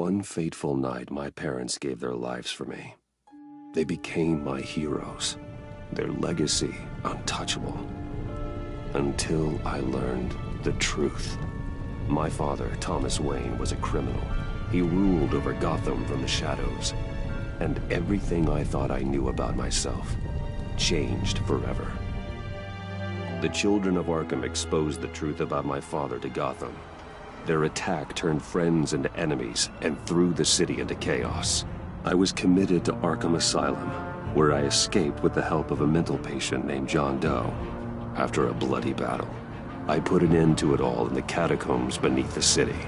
one fateful night, my parents gave their lives for me. They became my heroes, their legacy untouchable. Until I learned the truth. My father, Thomas Wayne, was a criminal. He ruled over Gotham from the shadows. And everything I thought I knew about myself changed forever. The children of Arkham exposed the truth about my father to Gotham. Their attack turned friends into enemies and threw the city into chaos. I was committed to Arkham Asylum, where I escaped with the help of a mental patient named John Doe. After a bloody battle, I put an end to it all in the catacombs beneath the city.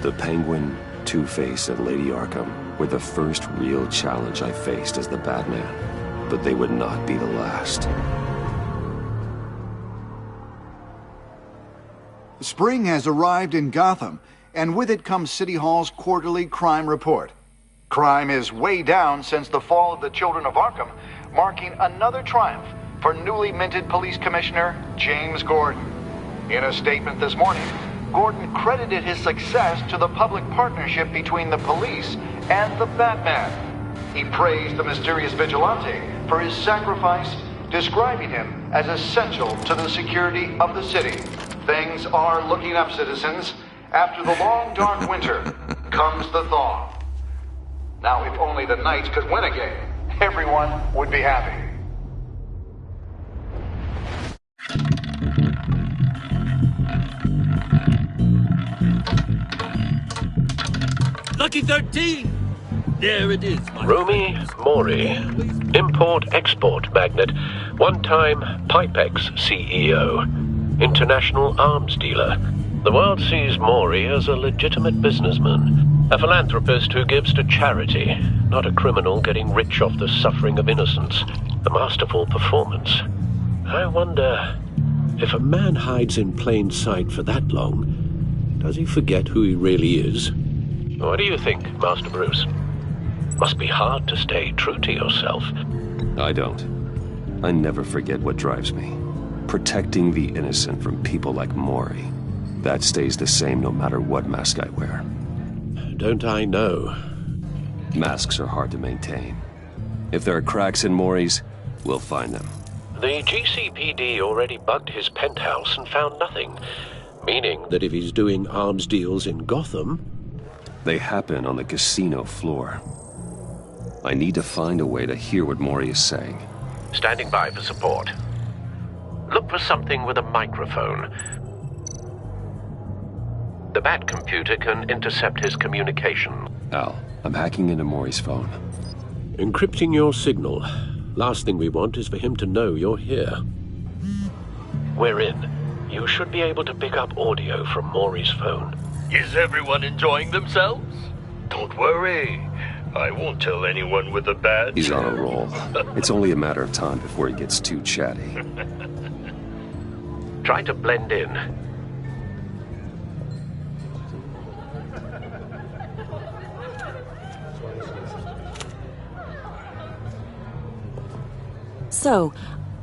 The Penguin, Two-Face, and Lady Arkham were the first real challenge I faced as the Batman, but they would not be the last. Spring has arrived in Gotham, and with it comes City Hall's quarterly crime report. Crime is way down since the fall of the Children of Arkham, marking another triumph for newly minted Police Commissioner James Gordon. In a statement this morning, Gordon credited his success to the public partnership between the police and the Batman. He praised the mysterious vigilante for his sacrifice, describing him as essential to the security of the city. Things are looking up, citizens. After the long, dark winter comes the thaw. Now, if only the Knights could win again, everyone would be happy. Lucky 13! There it is, my Romy Mori, import-export magnate, one-time Pipex CEO, international arms dealer. The world sees Mori as a legitimate businessman, a philanthropist who gives to charity, not a criminal getting rich off the suffering of innocence. A masterful performance. I wonder, if a man hides in plain sight for that long, does he forget who he really is? What do you think, Master Bruce? Must be hard to stay true to yourself. I don't. I never forget what drives me. Protecting the innocent from people like Mori. That stays the same no matter what mask I wear. Don't I know? Masks are hard to maintain. If there are cracks in Mori's, we'll find them. The GCPD already bugged his penthouse and found nothing. Meaning that if he's doing arms deals in Gotham... They happen on the casino floor. I need to find a way to hear what Mori is saying. Standing by for support. Look for something with a microphone. The Bat computer can intercept his communication. Al, I'm hacking into Mori's phone. Encrypting your signal. Last thing we want is for him to know you're here. We're in. You should be able to pick up audio from Mori's phone. Is everyone enjoying themselves? Don't worry. I won't tell anyone with a badge. He's on a roll. It's only a matter of time before he gets too chatty. Try to blend in. So,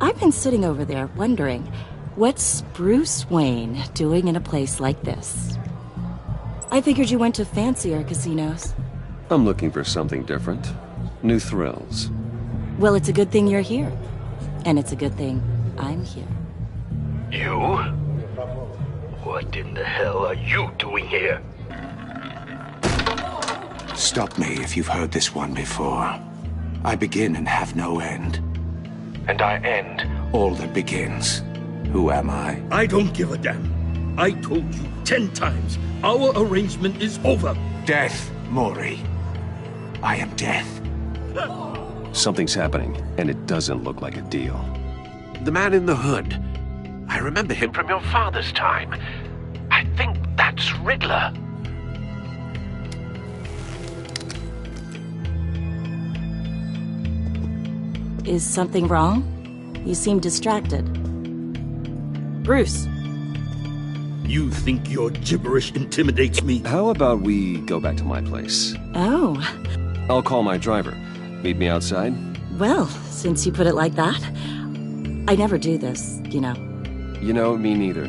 I've been sitting over there wondering, what's Bruce Wayne doing in a place like this? I figured you went to fancier casinos. I'm looking for something different. New thrills. Well, it's a good thing you're here. And it's a good thing I'm here. You? What in the hell are you doing here? Stop me if you've heard this one before. I begin and have no end. And I end all that begins. Who am I? I don't give a damn. I told you 10 times. Our arrangement is over. Death, Mori. I am death. Something's happening, and it doesn't look like a deal. The man in the hood. I remember him from your father's time. I think that's Riddler. Is something wrong? You seem distracted. Bruce. You think your gibberish intimidates me? How about we go back to my place? Oh. I'll call my driver. Meet me outside? Well, since you put it like that, I never do this, you know. You know, me neither.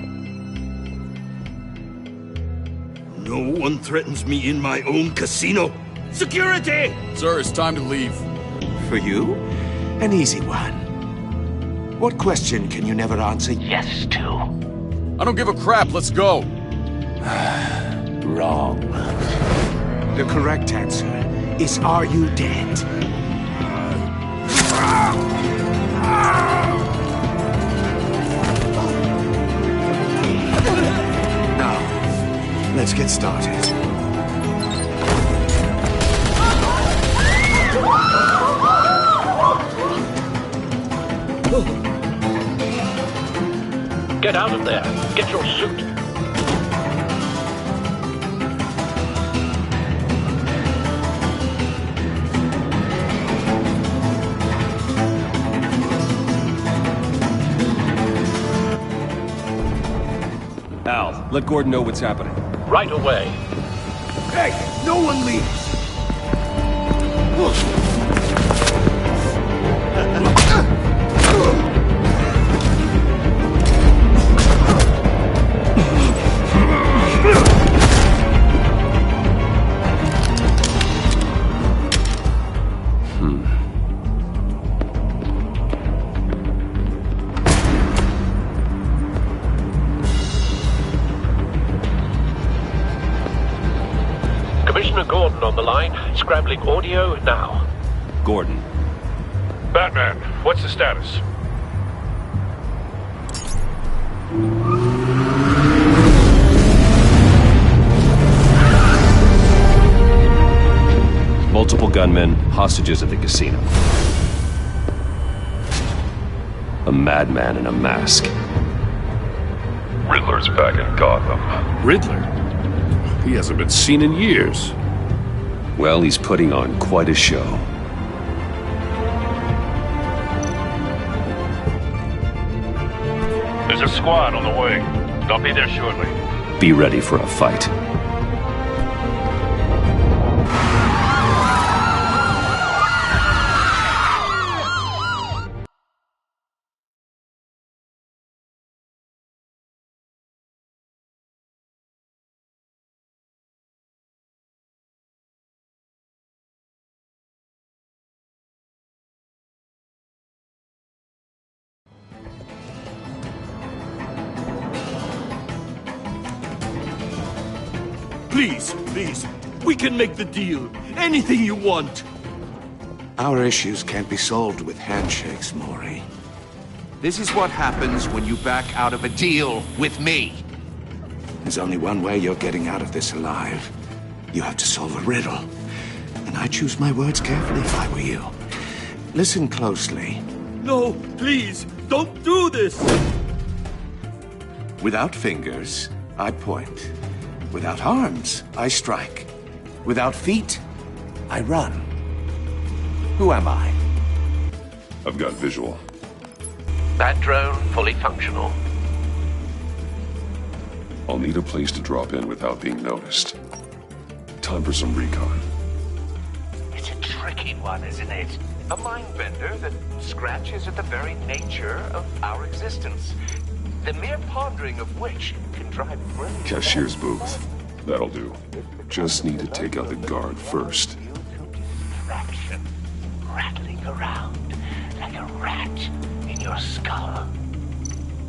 No one threatens me in my own casino. Security! Sir, it's time to leave. For you, an easy one. What question can you never answer yes to? I don't give a crap, let's go. Wrong. The correct answer is, are you dead? Now, let's get started. Get out of there. Get your suit. Al, let Gordon know what's happening. Right away. Hey, no one leaves! Commissioner Gordon on the line. Scrambling audio now. Gordon. Batman, what's the status? Multiple gunmen, hostages at the casino. A madman in a mask. Riddler's back in Gotham. Riddler? He hasn't been seen in years. Well, he's putting on quite a show. There's a squad on the way. They'll be there shortly. Be ready for a fight. Please, please. We can make the deal. Anything you want. Our issues can't be solved with handshakes, Maury. This is what happens when you back out of a deal with me. There's only one way you're getting out of this alive. You have to solve a riddle. And I choose my words carefully if I were you. Listen closely. No, please, don't do this. Without fingers, I point. Without arms, I strike. Without feet, I run. Who am I? I've got visual. Bat drone fully functional. I'll need a place to drop in without being noticed. Time for some recon. It's a tricky one, isn't it? A mind bender that scratches at the very nature of our existence. The mere pondering of which can drive brilliant... Cashier's booth. That'll do. Just need to take out the guard first. Distraction. Rattling around like a rat in your skull.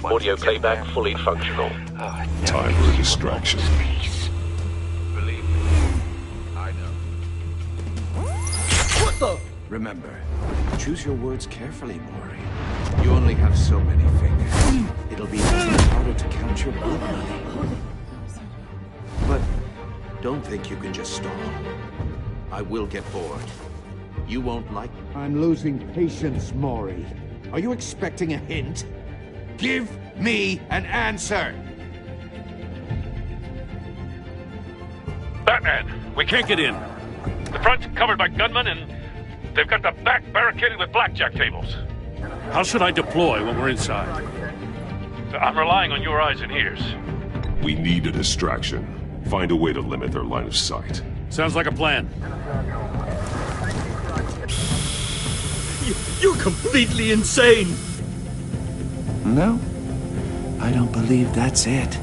Audio playback fully functional. Time for a distraction. Peace. Believe me, I know. What the? Remember, choose your words carefully, Maury. You only have so many fingers. It'll be harder to count your blood money. But don't think you can just stall. I will get bored. You won't like... I'm losing patience, Maury. Are you expecting a hint? Give me an answer! Batman, we can't get in. The front's covered by gunmen and they've got the back barricaded with blackjack tables. How should I deploy when we're inside? I'm relying on your eyes and ears. We need a distraction. Find a way to limit their line of sight. Sounds like a plan. You're completely insane! No, I don't believe that's it.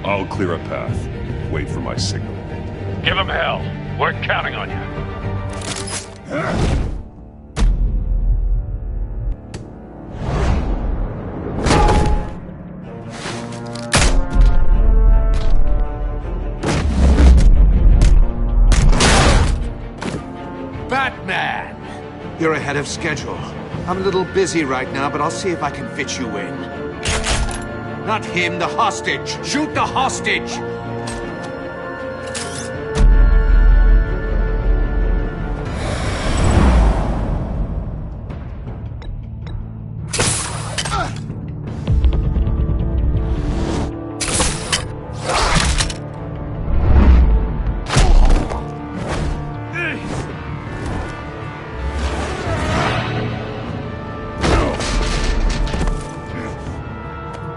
I'll clear a path. Wait for my signal. Give him hell. We're counting on you. Batman! You're ahead of schedule. I'm a little busy right now, but I'll see if I can fit you in. Not him, the hostage! Shoot the hostage!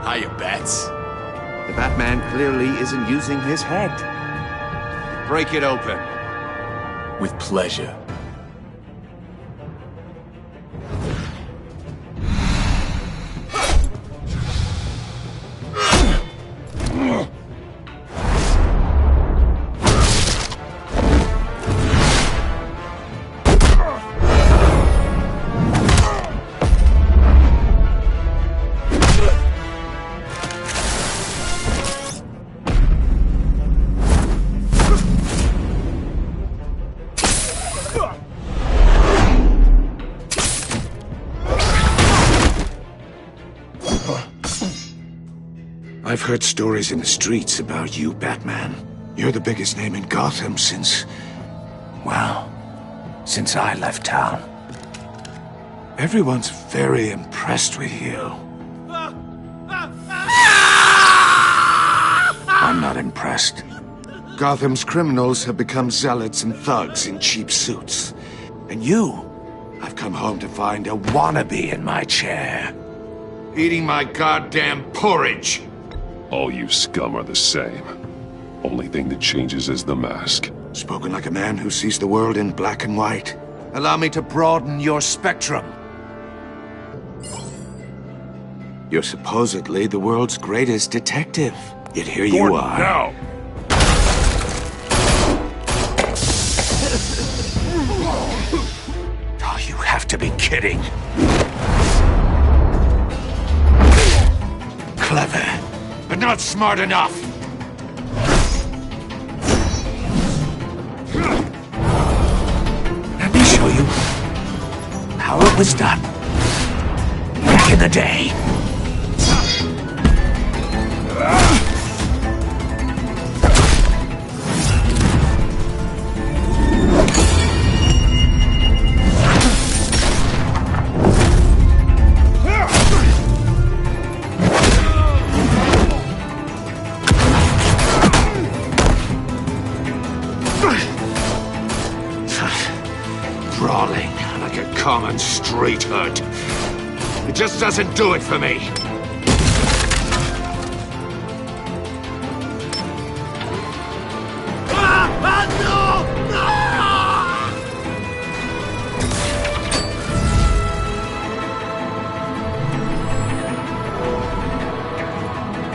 Hiya, Bats. The Batman clearly isn't using his head. Break it open. With pleasure. I've heard stories in the streets about you, Batman. You're the biggest name in Gotham since I left town. Everyone's very impressed with you. I'm not impressed. Gotham's criminals have become zealots and thugs in cheap suits. And I've come home to find a wannabe in my chair. Eating my goddamn porridge. All you scum are the same. Only thing that changes is the mask. Spoken like a man who sees the world in black and white. Allow me to broaden your spectrum. You're supposedly the world's greatest detective. Yet here you are. Now! Oh, you have to be kidding. Clever, but not smart enough. Let me show you how it was done back in the day. Brawling like a common street hood. It just doesn't do it for me.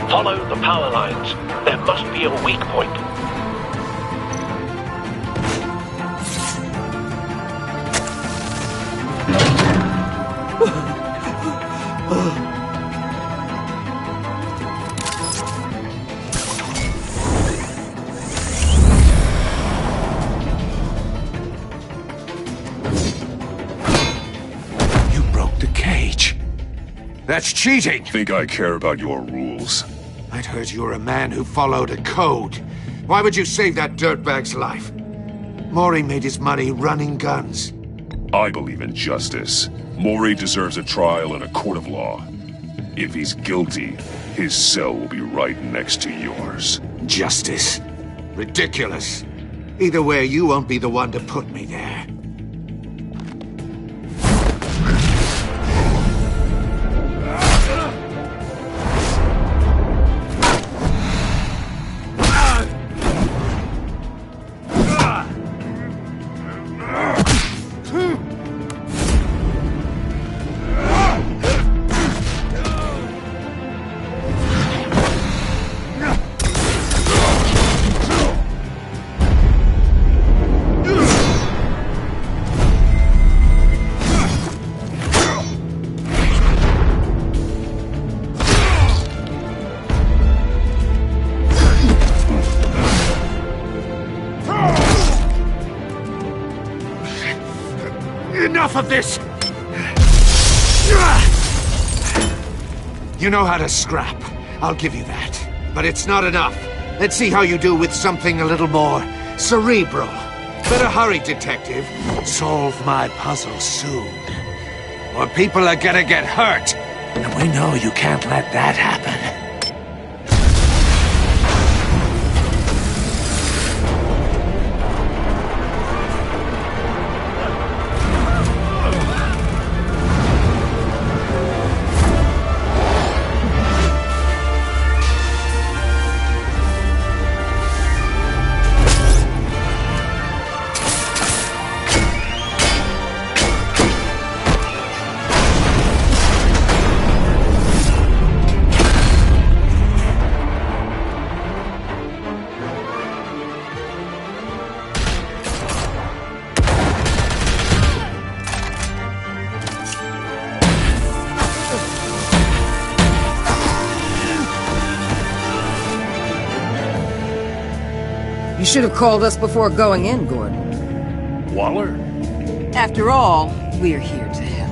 Follow the power lines. There must be a weak point. You broke the cage. That's cheating. Think I care about your rules? I'd heard you were a man who followed a code. Why would you save that dirtbag's life? Maury made his money running guns. I believe in justice. Maury deserves a trial in a court of law. If he's guilty, his cell will be right next to yours. Justice? Ridiculous. Either way, you won't be the one to put me there. of this! You know how to scrap. I'll give you that. But it's not enough. Let's see how you do with something a little more cerebral. Better hurry, detective. Solve my puzzle soon. Or people are gonna get hurt. And we know you can't let that happen. You should have called us before going in, Gordon. Waller? After all, we're here to help.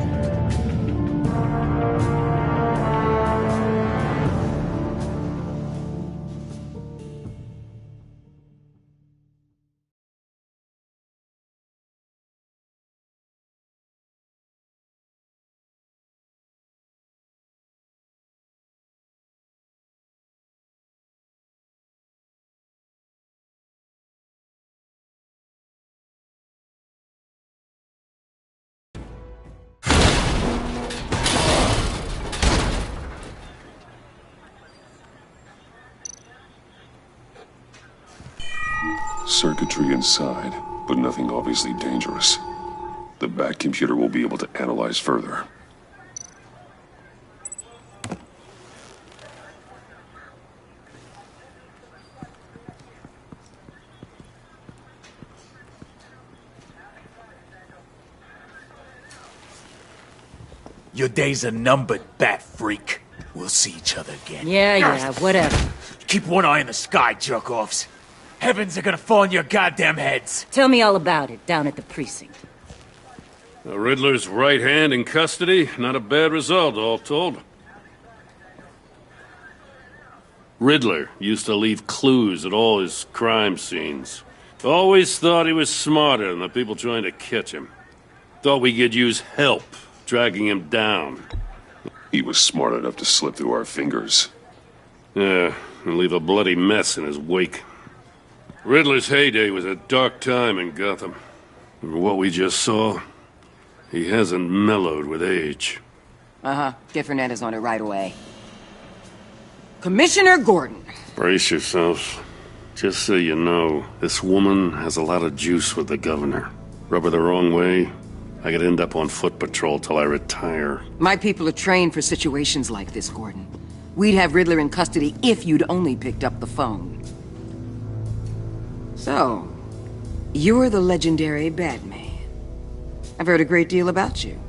Circuitry inside, but nothing obviously dangerous. The back computer will be able to analyze further. Your days are numbered, bat freak. We'll see each other again. Yeah, whatever. Keep one eye in the sky, jerk-offs. Heavens are gonna fall on your goddamn heads. Tell me all about it down at the precinct. The Riddler's right hand in custody. Not a bad result, all told. Riddler used to leave clues at all his crime scenes. Always thought he was smarter than the people trying to catch him. Thought we could use help dragging him down. He was smart enough to slip through our fingers. Yeah, and leave a bloody mess in his wake. Riddler's heyday was a dark time in Gotham. From what we just saw, he hasn't mellowed with age. Uh-huh. Get Fernandez on it right away. Commissioner Gordon. Brace yourselves. Just so you know, this woman has a lot of juice with the governor. Rub her the wrong way, I could end up on foot patrol till I retire. My people are trained for situations like this, Gordon. We'd have Riddler in custody if you'd only picked up the phone. So, you're the legendary Batman. I've heard a great deal about you.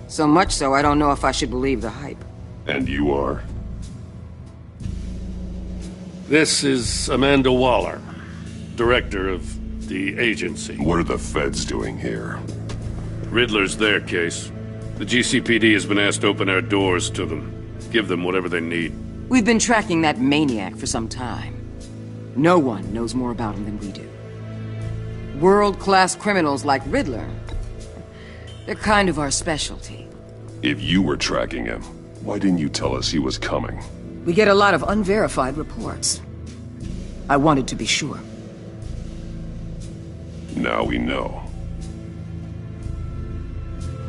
So much so, I don't know if I should believe the hype. And you are? This is Amanda Waller, director of the agency. What are the feds doing here? Riddler's their case. The GCPD has been asked to open our doors to them. Give them whatever they need. We've been tracking that maniac for some time. No one knows more about him than we do. World-class criminals like Riddler, they're kind of our specialty. If you were tracking him, why didn't you tell us he was coming? We get a lot of unverified reports. I wanted to be sure. Now we know.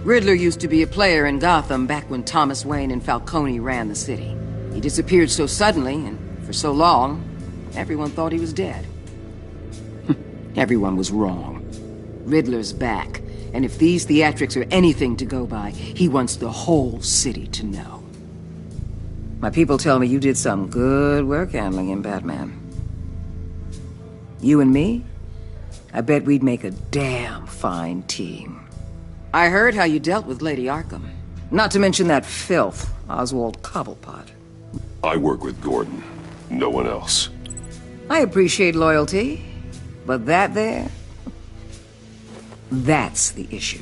Riddler used to be a player in Gotham back when Thomas Wayne and Falcone ran the city. He disappeared so suddenly and for so long, everyone thought he was dead. Everyone was wrong. Riddler's back, and if these theatrics are anything to go by, he wants the whole city to know. My people tell me you did some good work handling him, Batman. You and me? I bet we'd make a damn fine team. I heard how you dealt with Lady Arkham. Not to mention that filth, Oswald Cobblepot. I work with Gordon. No one else. I appreciate loyalty, but that there... that's the issue.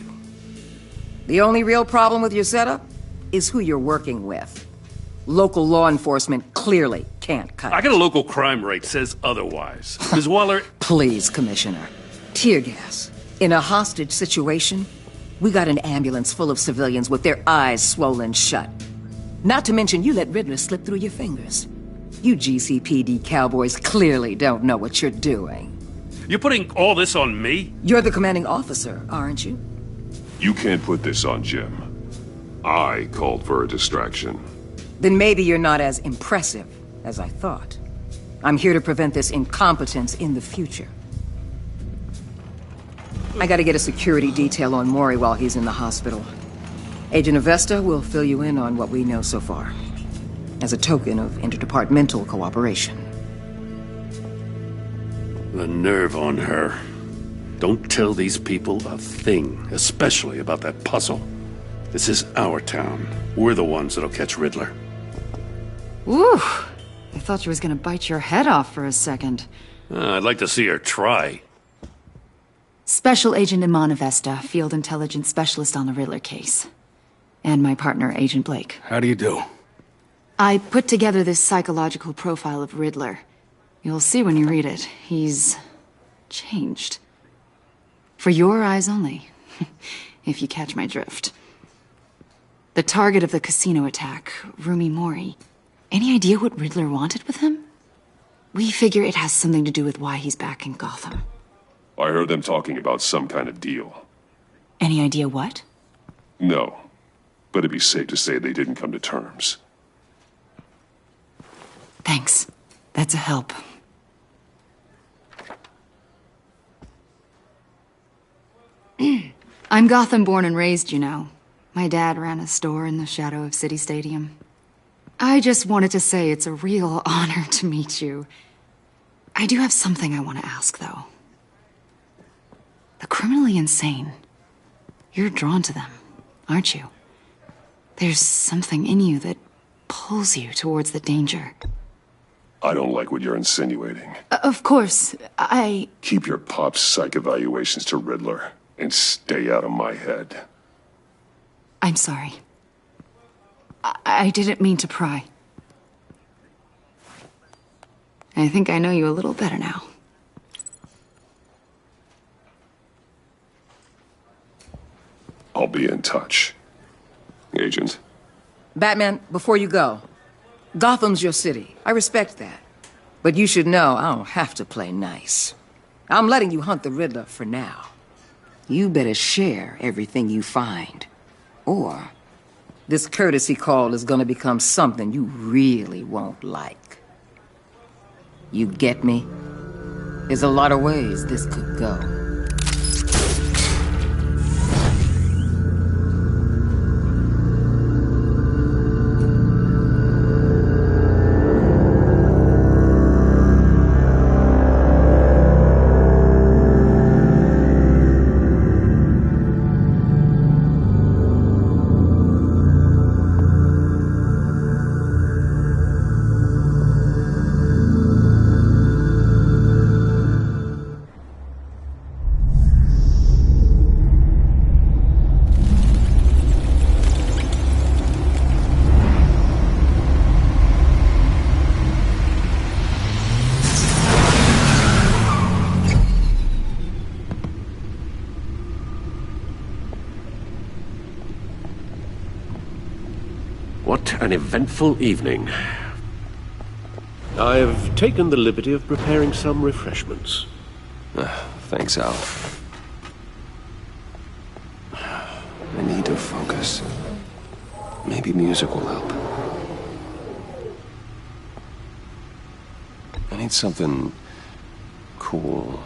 The only real problem with your setup is who you're working with. Local law enforcement clearly can't cut I it. got a local crime rate says otherwise. Ms. Waller... Please, Commissioner. Tear gas. In a hostage situation, we got an ambulance full of civilians with their eyes swollen shut. Not to mention you let Riddler slip through your fingers. You GCPD cowboys clearly don't know what you're doing. You're putting all this on me? You're the commanding officer, aren't you? You can't put this on Jim. I called for a distraction. Then maybe you're not as impressive as I thought. I'm here to prevent this incompetence in the future. I gotta get a security detail on Maury while he's in the hospital. Agent Avesta will fill you in on what we know so far, as a token of interdepartmental cooperation. The nerve on her. Don't tell these people a thing, especially about that puzzle. This is our town. We're the ones that'll catch Riddler. Woo! I thought she was gonna bite your head off for a second. I'd like to see her try. Special Agent Iman Avesta, Field Intelligence Specialist on the Riddler case. And my partner, Agent Blake. How do you do? I put together this psychological profile of Riddler. You'll see when you read it. He's... changed. For your eyes only, if you catch my drift. The target of the casino attack, Rumi Mori. Any idea what Riddler wanted with him? We figure it has something to do with why he's back in Gotham. I heard them talking about some kind of deal. Any idea what? No, but it'd be safe to say they didn't come to terms. Thanks. That's a help. I'm Gotham born and raised, you know. My dad ran a store in the shadow of City Stadium. I just wanted to say it's a real honor to meet you. I do have something I want to ask, though. The criminally insane. You're drawn to them, aren't you? There's something in you that pulls you towards the danger. I don't like what you're insinuating. Of course, Keep your pop's psych evaluations to Riddler, and stay out of my head. I'm sorry. I didn't mean to pry. I think I know you a little better now. I'll be in touch. Agent? Batman, before you go, Gotham's your city. I respect that. But you should know I don't have to play nice. I'm letting you hunt the Riddler for now. You better share everything you find. Or this courtesy call is gonna become something you really won't like. You get me? There's a lot of ways this could go. What an eventful evening. I've taken the liberty of preparing some refreshments. Thanks, Al. I need to focus. Maybe music will help. I need something cool.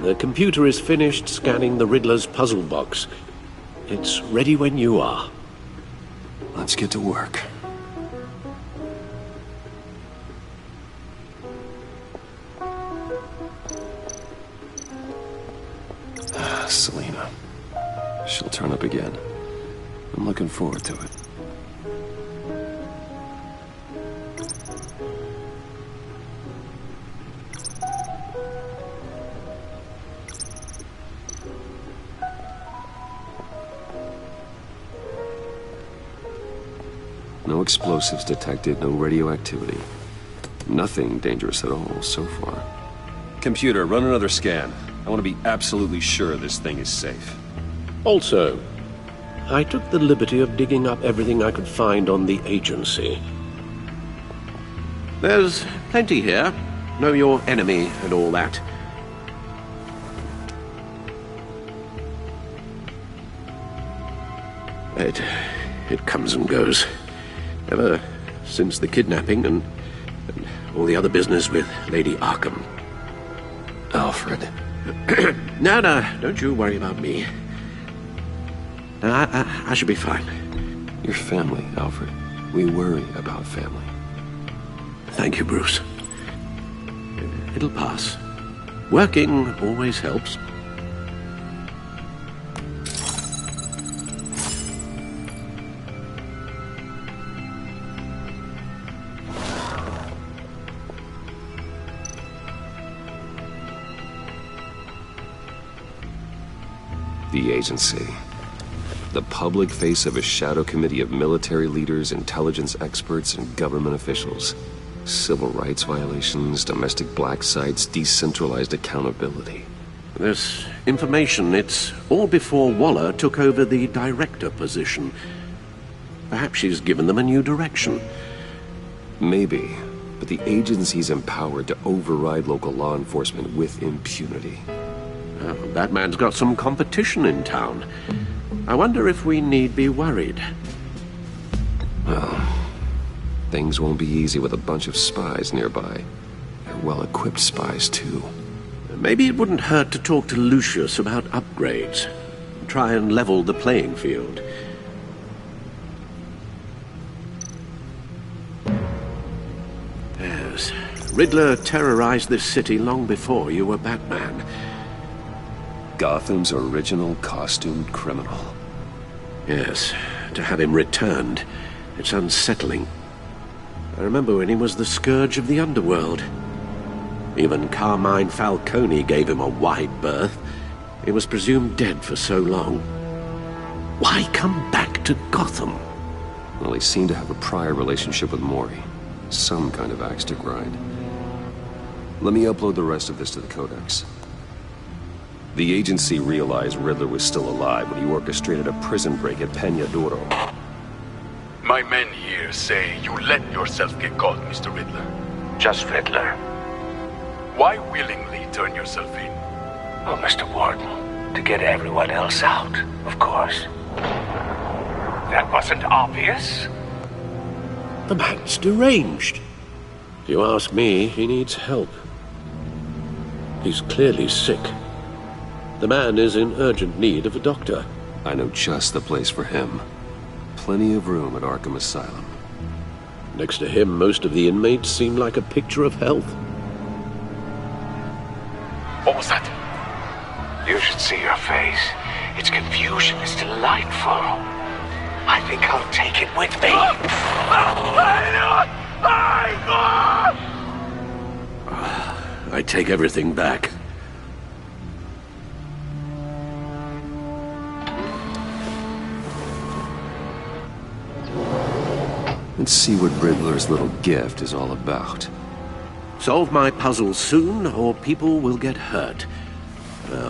The computer is finished scanning the Riddler's puzzle box. It's ready when you are. Let's get to work. Selena. She'll turn up again. I'm looking forward to it. No explosives detected, no radioactivity. Nothing dangerous at all so far. Computer, run another scan. I want to be absolutely sure this thing is safe. Also, I took the liberty of digging up everything I could find on the agency. There's plenty here. Know your enemy and all that. It comes and goes. Ever since the kidnapping and all the other business with Lady Arkham. Alfred. No, don't you worry about me. No, I should be fine. Your family, Alfred. We worry about family. Thank you, Bruce. It'll pass. Working always helps. The agency. The public face of a shadow committee of military leaders, intelligence experts, and government officials. Civil rights violations, domestic black sites, decentralized accountability. This information, it's all before Waller took over the director position. Perhaps she's given them a new direction. Maybe, but the agency's empowered to override local law enforcement with impunity. Well, Batman's got some competition in town. I wonder if we need be worried. Well, things won't be easy with a bunch of spies nearby. They're well-equipped spies, too. Maybe it wouldn't hurt to talk to Lucius about upgrades. Try and level the playing field. Yes, Riddler terrorized this city long before you were Batman. Gotham's original costumed criminal. Yes, to have him returned, it's unsettling. I remember when he was the scourge of the underworld. Even Carmine Falcone gave him a wide berth. He was presumed dead for so long. Why come back to Gotham? Well, he seemed to have a prior relationship with Mori. Some kind of axe to grind. Let me upload the rest of this to the Codex. The agency realized Riddler was still alive when he orchestrated a prison break at Peña Duro. My men here say you let yourself get caught, Mr. Riddler. Just Riddler. Why willingly turn yourself in? Oh, Mr. Warden, to get everyone else out, of course. That wasn't obvious? The man's deranged. If you ask me, he needs help. He's clearly sick. The man is in urgent need of a doctor. I know just the place for him. Plenty of room at Arkham Asylum. Next to him, most of the inmates seem like a picture of health. What was that? You should see your face. Its confusion is delightful. I think I'll take it with me. I take everything back. Let's see what Riddler's little gift is all about. Solve my puzzle soon, or people will get hurt.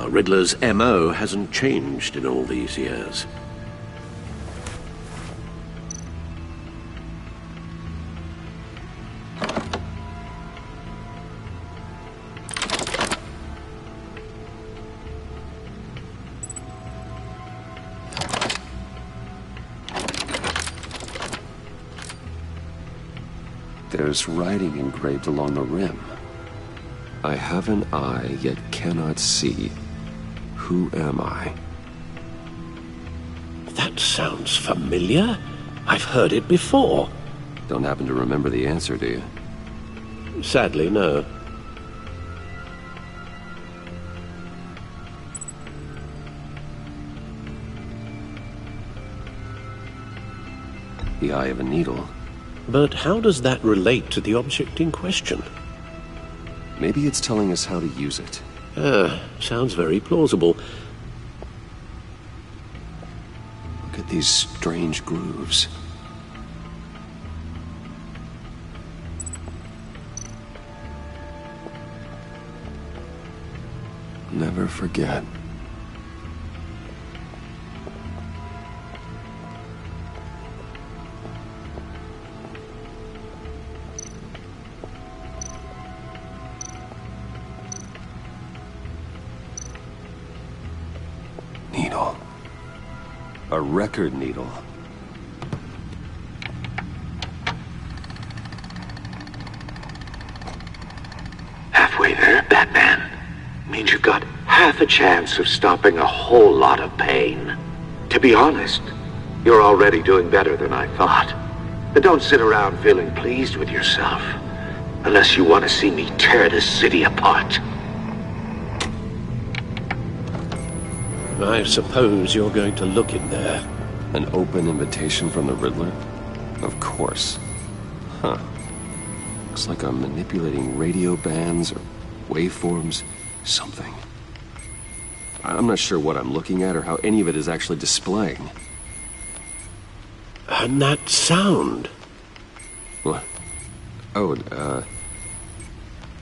Riddler's M.O. hasn't changed in all these years. There's writing engraved along the rim. I have an eye, yet cannot see. Who am I? That sounds familiar. I've heard it before. Don't happen to remember the answer, do you? Sadly, no. The eye of a needle. But how does that relate to the object in question? Maybe it's telling us how to use it. Sounds very plausible. Look at these strange grooves. Never forget. Needle. A record needle. Halfway there, Batman. Means you've got half a chance of stopping a whole lot of pain. To be honest, you're already doing better than I thought. But don't sit around feeling pleased with yourself. Unless you want to see me tear this city apart. I suppose you're going to look in there. An open invitation from the Riddler? Of course. Huh. Looks like I'm manipulating radio bands or waveforms, something. I'm not sure what I'm looking at or how any of it is actually displaying. And that sound? What? Oh,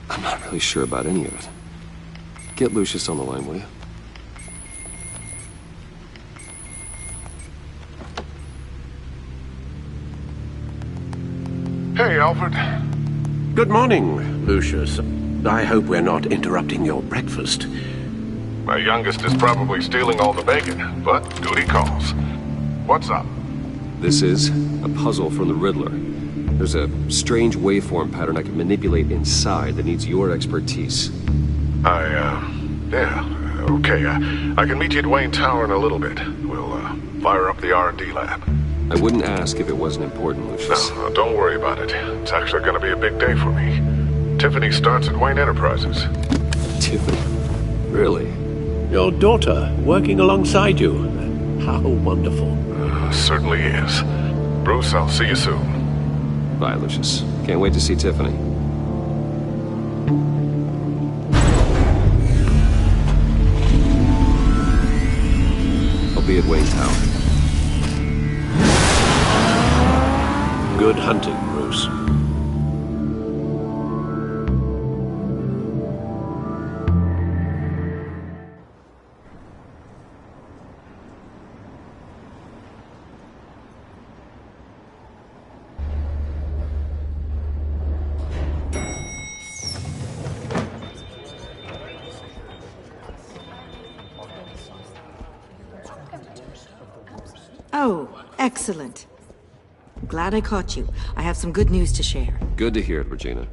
I'm not really sure about any of it. Get Lucius on the line, will you? Hey, Alfred. Good morning, Lucius. I hope we're not interrupting your breakfast. My youngest is probably stealing all the bacon, but duty calls. What's up? This is a puzzle from the Riddler. There's a strange waveform pattern I can manipulate inside that needs your expertise. Yeah, okay. I can meet you at Wayne Tower in a little bit. We'll, fire up the R&D lab. I wouldn't ask if it wasn't important, Lucius. No, don't worry about it. It's actually gonna be a big day for me. Tiffany starts at Wayne Enterprises. Tiffany? Really? Your daughter working alongside you. How wonderful. Certainly is. Bruce, I'll see you soon. Bye, Lucius. Can't wait to see Tiffany. I'll be at Wayne Tower. Good hunting, Bruce. Oh, excellent. Glad I caught you. I have some good news to share. Good to hear it, Regina.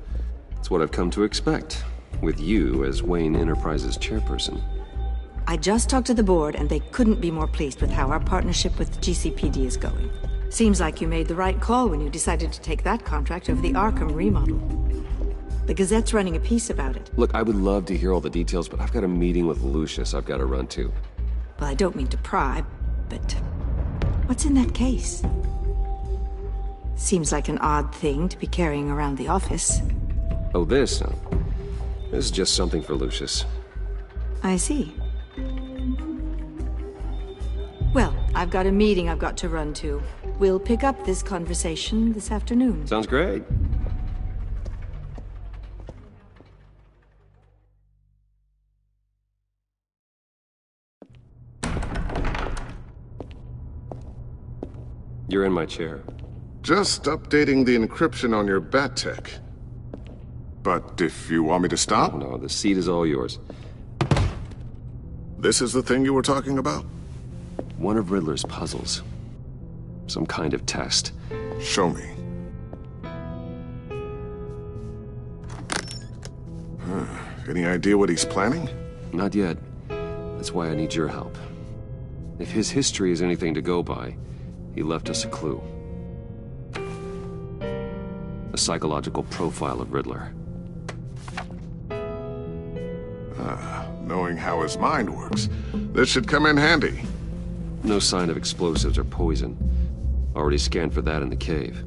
It's what I've come to expect, with you as Wayne Enterprises chairperson. I just talked to the board, and they couldn't be more pleased with how our partnership with GCPD is going. Seems like you made the right call when you decided to take that contract over the Arkham remodel. The Gazette's running a piece about it. Look, I would love to hear all the details, but I've got a meeting with Lucius I've got to run to. Well, I don't mean to pry, but what's in that case? Seems like an odd thing to be carrying around the office. Oh, this? No. This is just something for Lucius. I see. Well, I've got a meeting I've got to run to. We'll pick up this conversation this afternoon. Sounds great. You're in my chair. Just updating the encryption on your bat tech. But if you want me to stop? Oh, no, the seat is all yours. This is the thing you were talking about? One of Riddler's puzzles. Some kind of test. Show me. Any idea what he's planning? Not yet. That's why I need your help. If his history is anything to go by, he left us a clue. A psychological profile of Riddler. Knowing how his mind works, this should come in handy. No sign of explosives or poison. Already scanned for that in the cave.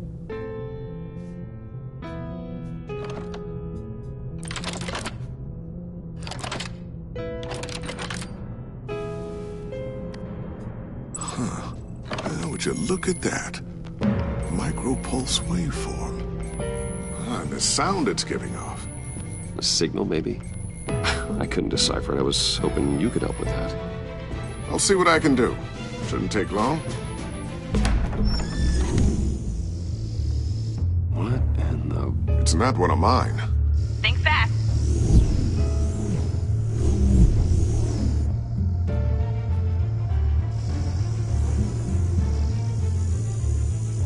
Would you look at that? Micropulse waveform. And the sound it's giving off. A signal, maybe? I couldn't decipher it. I was hoping you could help with that. I'll see what I can do. Shouldn't take long. What in the... It's not one of mine. Think fast.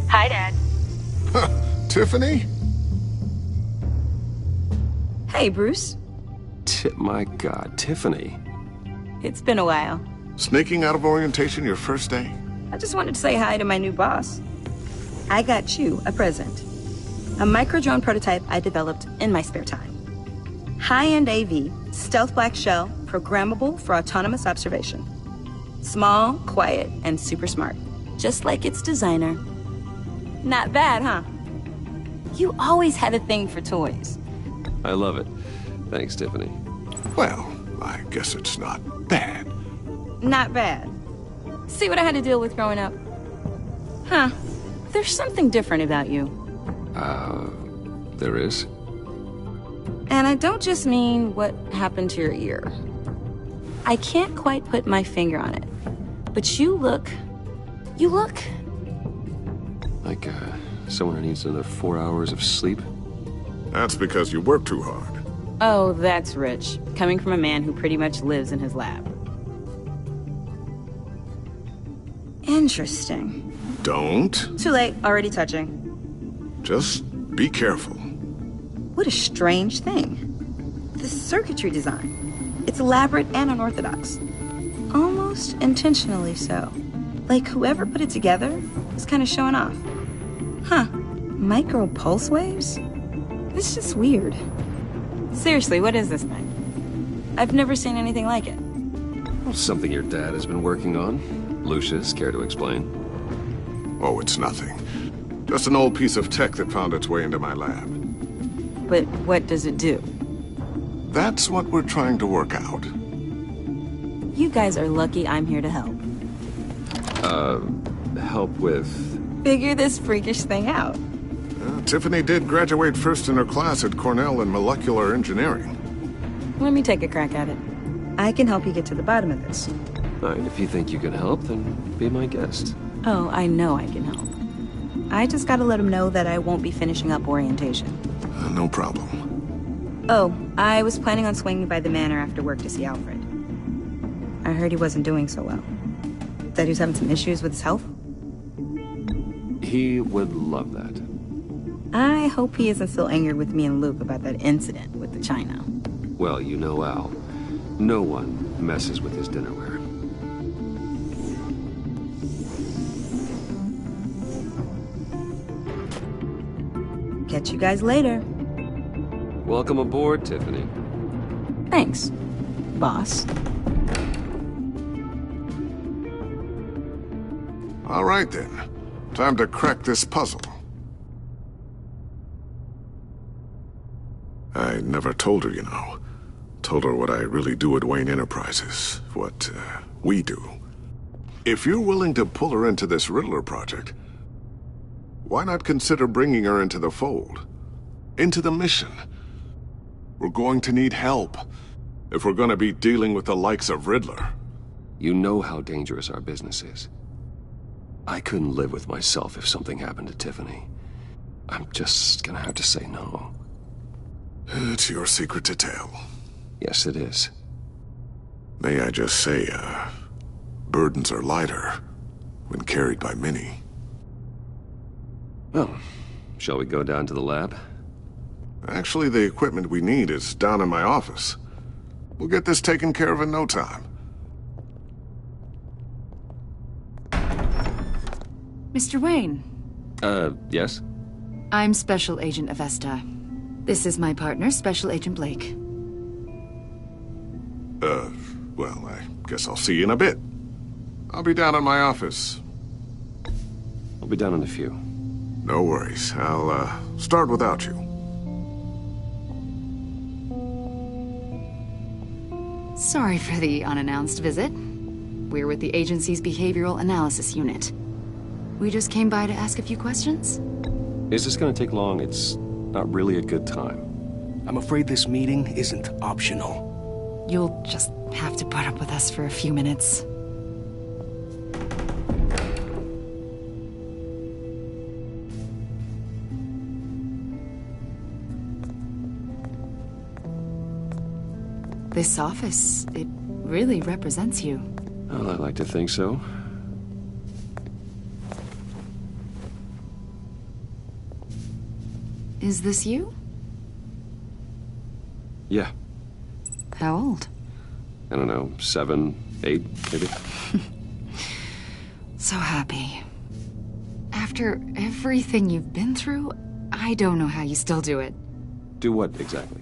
Hi, Dad. Tiffany? Hey, Bruce. My God, Tiffany. It's been a while. Sneaking out of orientation your first day? I just wanted to say hi to my new boss. I got you a present. A micro-drone prototype I developed in my spare time. High-end AV, stealth black shell, programmable for autonomous observation. Small, quiet, and super smart. Just like its designer. Not bad, huh? You always had a thing for toys. I love it. Thanks, Tiffany. Well, I guess it's not bad. Not bad. See what I had to deal with growing up? Huh. There's something different about you. There is? And I don't just mean what happened to your ear. I can't quite put my finger on it. But you look... Like, someone who needs another 4 hours of sleep? That's because you work too hard. Oh, that's rich. Coming from a man who pretty much lives in his lab. Interesting. Don't. Too late. Already touching. Just be careful. What a strange thing. The circuitry design. It's elaborate and unorthodox. Almost intentionally so. Like whoever put it together was kind of showing off. Huh. Micro pulse waves? This is weird. Seriously, what is this thing? I've never seen anything like it. Well, something your dad has been working on. Lucius, care to explain? Oh, it's nothing. Just an old piece of tech that found its way into my lab. But what does it do? That's what we're trying to work out. You guys are lucky I'm here to help. Help with... Figure this freakish thing out. Tiffany did graduate first in her class at Cornell in molecular engineering. Let me take a crack at it. I can help you get to the bottom of this. All right, if you think you can help, then be my guest. Oh, I know I can help. I just gotta let him know that I won't be finishing up orientation. No problem. Oh, I was planning on swinging by the manor after work to see Alfred. I heard he wasn't doing so well. That he was having some issues with his health. He would love that. I hope he isn't still angered with me and Luke about that incident with the china. Well, you know Al. No one messes with his dinnerware. Catch you guys later. Welcome aboard, Tiffany. Thanks, boss. All right, then. Time to crack this puzzle. I never told her, you know. Told her what I really do at Wayne Enterprises. What, we do. If you're willing to pull her into this Riddler project, why not consider bringing her into the fold? Into the mission? We're going to need help if we're going to be dealing with the likes of Riddler. You know how dangerous our business is. I couldn't live with myself if something happened to Tiffany. I'm just gonna have to say no. It's your secret to tell. Yes, it is. May I just say, burdens are lighter when carried by many. Well, shall we go down to the lab? Actually, the equipment we need is down in my office. We'll get this taken care of in no time. Mr. Wayne. Yes? I'm Special Agent Avesta. This is my partner, Special Agent Blake. Well, I guess I'll see you in a bit. I'll be down in my office. I'll be down in a few. No worries. I'll, start without you. Sorry for the unannounced visit. We're with the agency's Behavioral Analysis Unit. We just came by to ask a few questions. Is this gonna take long? It's not really a good time. I'm afraid this meeting isn't optional. You'll just have to put up with us for a few minutes. This office, it really represents you. Well, I'd like to think so. Is this you? Yeah. How old? I don't know, 7, 8, maybe? So happy. After everything you've been through, I don't know how you still do it. Do what, exactly?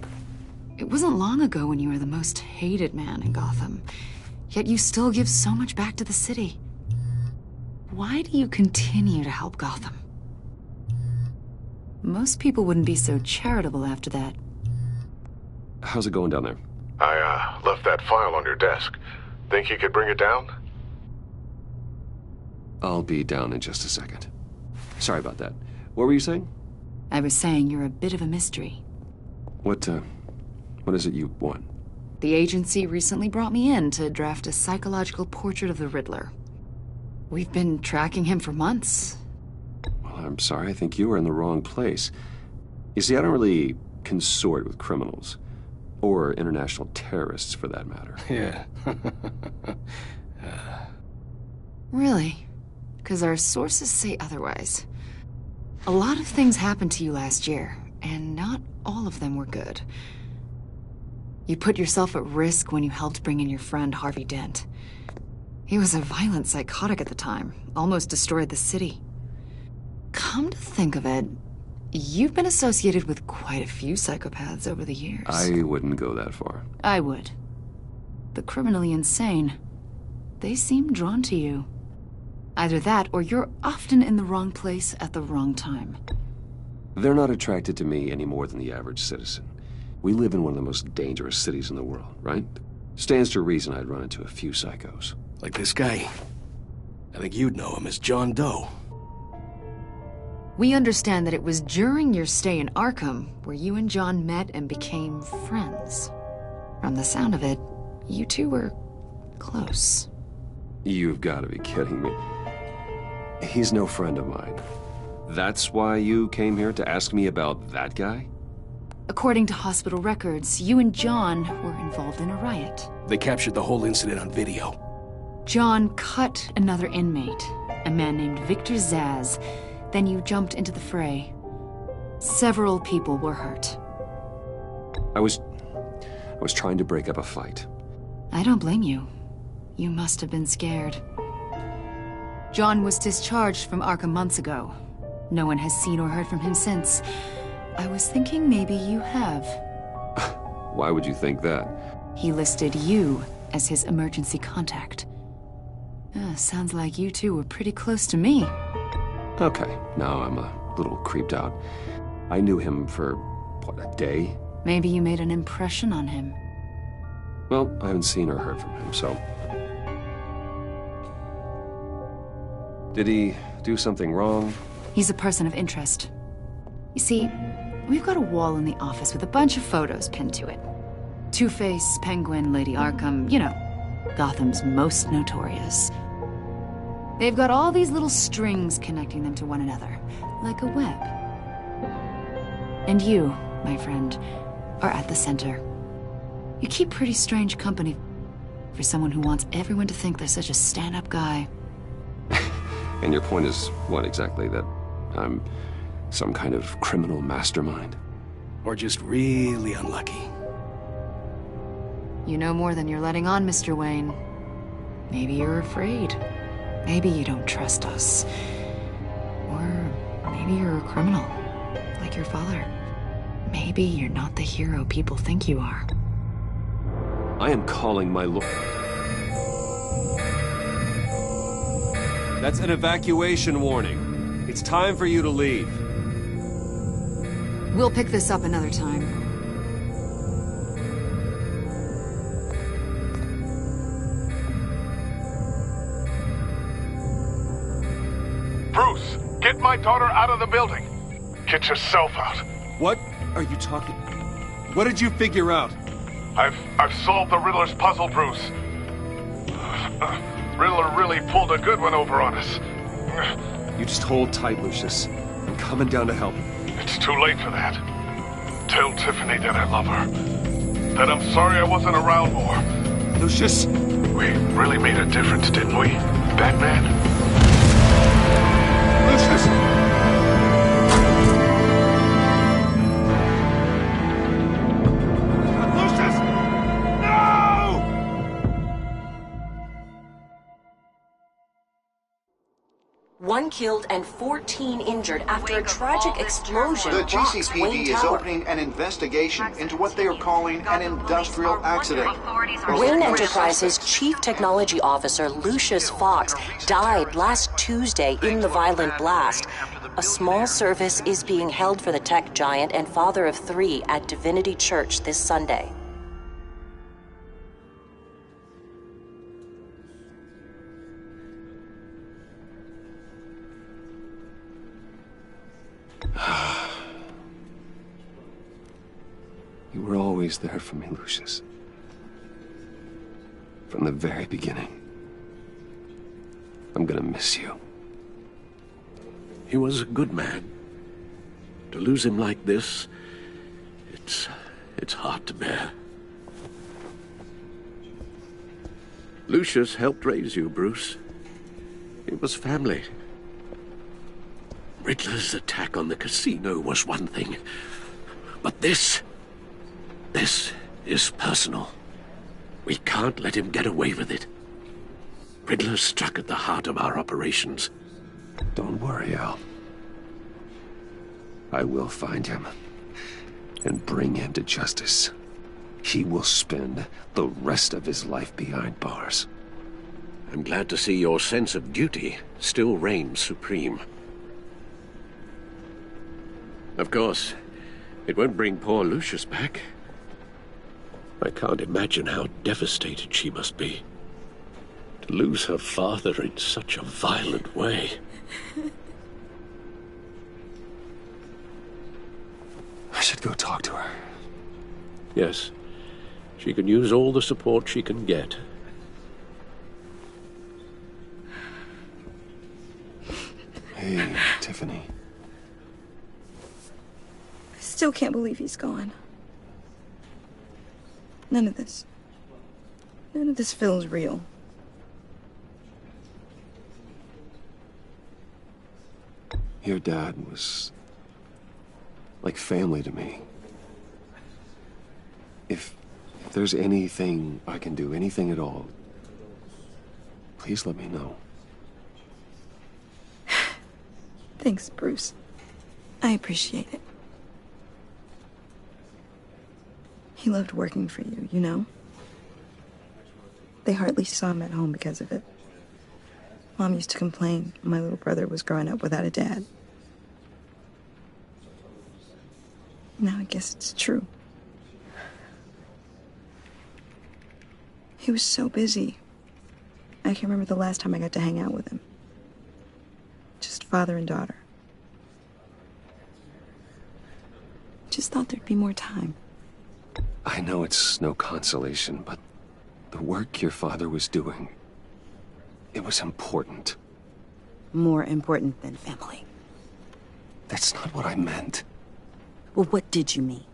It wasn't long ago when you were the most hated man in Gotham, yet you still give so much back to the city. Why do you continue to help Gotham? Most people wouldn't be so charitable after that. How's it going down there? I, left that file on your desk. Think you could bring it down? I'll be down in just a second. Sorry about that. What were you saying? I was saying you're a bit of a mystery. What is it you want? The agency recently brought me in to draft a psychological portrait of the Riddler. We've been tracking him for months. Well, I'm sorry, I think you were in the wrong place. You see, I don't really consort with criminals. Or international terrorists, for that matter. Yeah. Really? Because our sources say otherwise. A lot of things happened to you last year, and not all of them were good. You put yourself at risk when you helped bring in your friend Harvey Dent. He was a violent psychotic at the time, almost destroyed the city. Come to think of it, you've been associated with quite a few psychopaths over the years. I wouldn't go that far. I would. The criminally insane. They seem drawn to you. Either that, or you're often in the wrong place at the wrong time. They're not attracted to me any more than the average citizen. We live in one of the most dangerous cities in the world, right? Stands to reason I'd run into a few psychos. Like this guy. I think you'd know him as John Doe. We understand that it was during your stay in Arkham where you and John met and became friends. From the sound of it, you two were close. You've got to be kidding me. He's no friend of mine. That's why you came here to ask me about that guy? According to hospital records, you and John were involved in a riot. They captured the whole incident on video. John cut another inmate, a man named Victor Zaz. Then you jumped into the fray. Several people were hurt. I was trying to break up a fight. I don't blame you. You must have been scared. John was discharged from Arkham months ago. No one has seen or heard from him since. I was thinking maybe you have. Why would you think that? He listed you as his emergency contact. Sounds like you two were pretty close to me. Okay, now I'm a little creeped out. I knew him for, what, a day? Maybe you made an impression on him. Well, I haven't seen or heard from him, so... Did he do something wrong? He's a person of interest. You see, we've got a wall in the office with a bunch of photos pinned to it. Two-Face, Penguin, Lady Arkham, you know, Gotham's most notorious. They've got all these little strings connecting them to one another, like a web. And you, my friend, are at the center. You keep pretty strange company for someone who wants everyone to think they're such a stand-up guy. And your point is, what exactly, that I'm some kind of criminal mastermind? Or just really unlucky. You know more than you're letting on, Mr. Wayne. Maybe you're afraid. Maybe you don't trust us. Or maybe you're a criminal, like your father. Maybe you're not the hero people think you are. I am calling my lawyer. That's an evacuation warning. It's time for you to leave. We'll pick this up another time. Bruce, get my daughter out of the building. Get yourself out. What are you talking? What did you figure out? I've solved the Riddler's puzzle, Bruce. Riddler really pulled a good one over on us. You just hold tight, Lucius. I'm coming down to help. It's too late for that. Tell Tiffany that I love her. That I'm sorry I wasn't around more. Lucius! We really made a difference, didn't we, Batman? Lucius! One killed and 14 injured after a tragic explosion. The rocks GCPD Wayne is Tower. opening an investigation into what they are calling an industrial accident. Wayne Enterprises Chief Technology Officer Lucius Fox died last Tuesday in the violent blast. A small service is being held for the tech giant and father of 3 at Divinity Church this Sunday. You were always there for me, Lucius. From the very beginning. I'm gonna miss you. He was a good man. To lose him like this, it's hard to bear. Lucius helped raise you, Bruce. It was family. Riddler's attack on the casino was one thing, but this is personal. We can't let him get away with it. Riddler struck at the heart of our operations. Don't worry, Al. I will find him and bring him to justice. He will spend the rest of his life behind bars. I'm glad to see your sense of duty still reigns supreme. Of course, it won't bring poor Lucius back. I can't imagine how devastated she must be. To lose her father in such a violent way. I should go talk to her. Yes, she can use all the support she can get. Hey, Tiffany. I still can't believe he's gone. None of this feels real. Your dad was like family to me. If there's anything I can do, anything at all, please let me know. Thanks, Bruce. I appreciate it. He loved working for you, you know? They hardly saw him at home because of it. Mom used to complain my little brother was growing up without a dad. Now I guess it's true. He was so busy. I can't remember the last time I got to hang out with him. Just father and daughter. Just thought there'd be more time. I know it's no consolation, but the work your father was doing, it was important. More important than family. That's not what I meant. Well, what did you mean?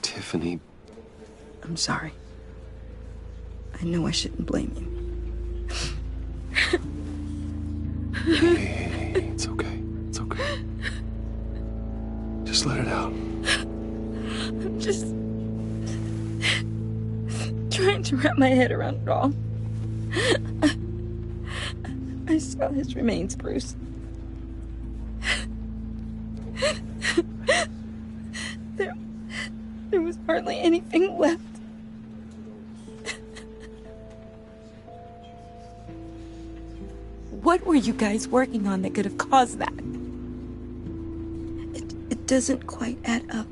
Tiffany. I'm sorry. I know I shouldn't blame you. Hey, it's okay. It's okay. Just let it out. I'm just trying to wrap my head around it all. I saw his remains, Bruce. There was hardly anything left. What were you guys working on that could have caused that? It doesn't quite add up.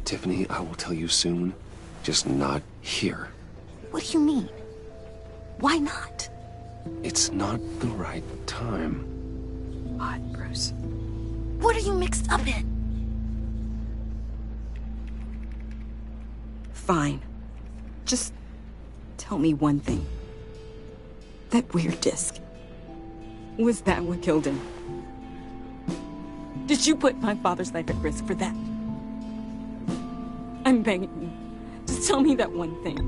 Tiffany, I will tell you soon, just not here. What do you mean? Why not? It's not the right time. God, Bruce. What are you mixed up in? Fine. Just tell me one thing. That weird disc. Was that what killed him? Did you put my father's life at risk for that? I'm begging you. Just tell me that one thing.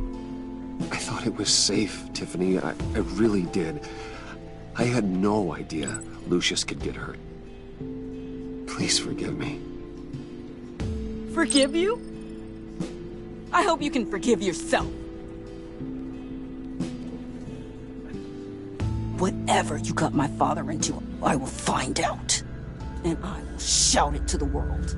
I thought it was safe, Tiffany. I really did. I had no idea Lucius could get hurt. Please forgive me. Forgive you? I hope you can forgive yourself. Whatever you got my father into, I will find out. And I will shout it to the world.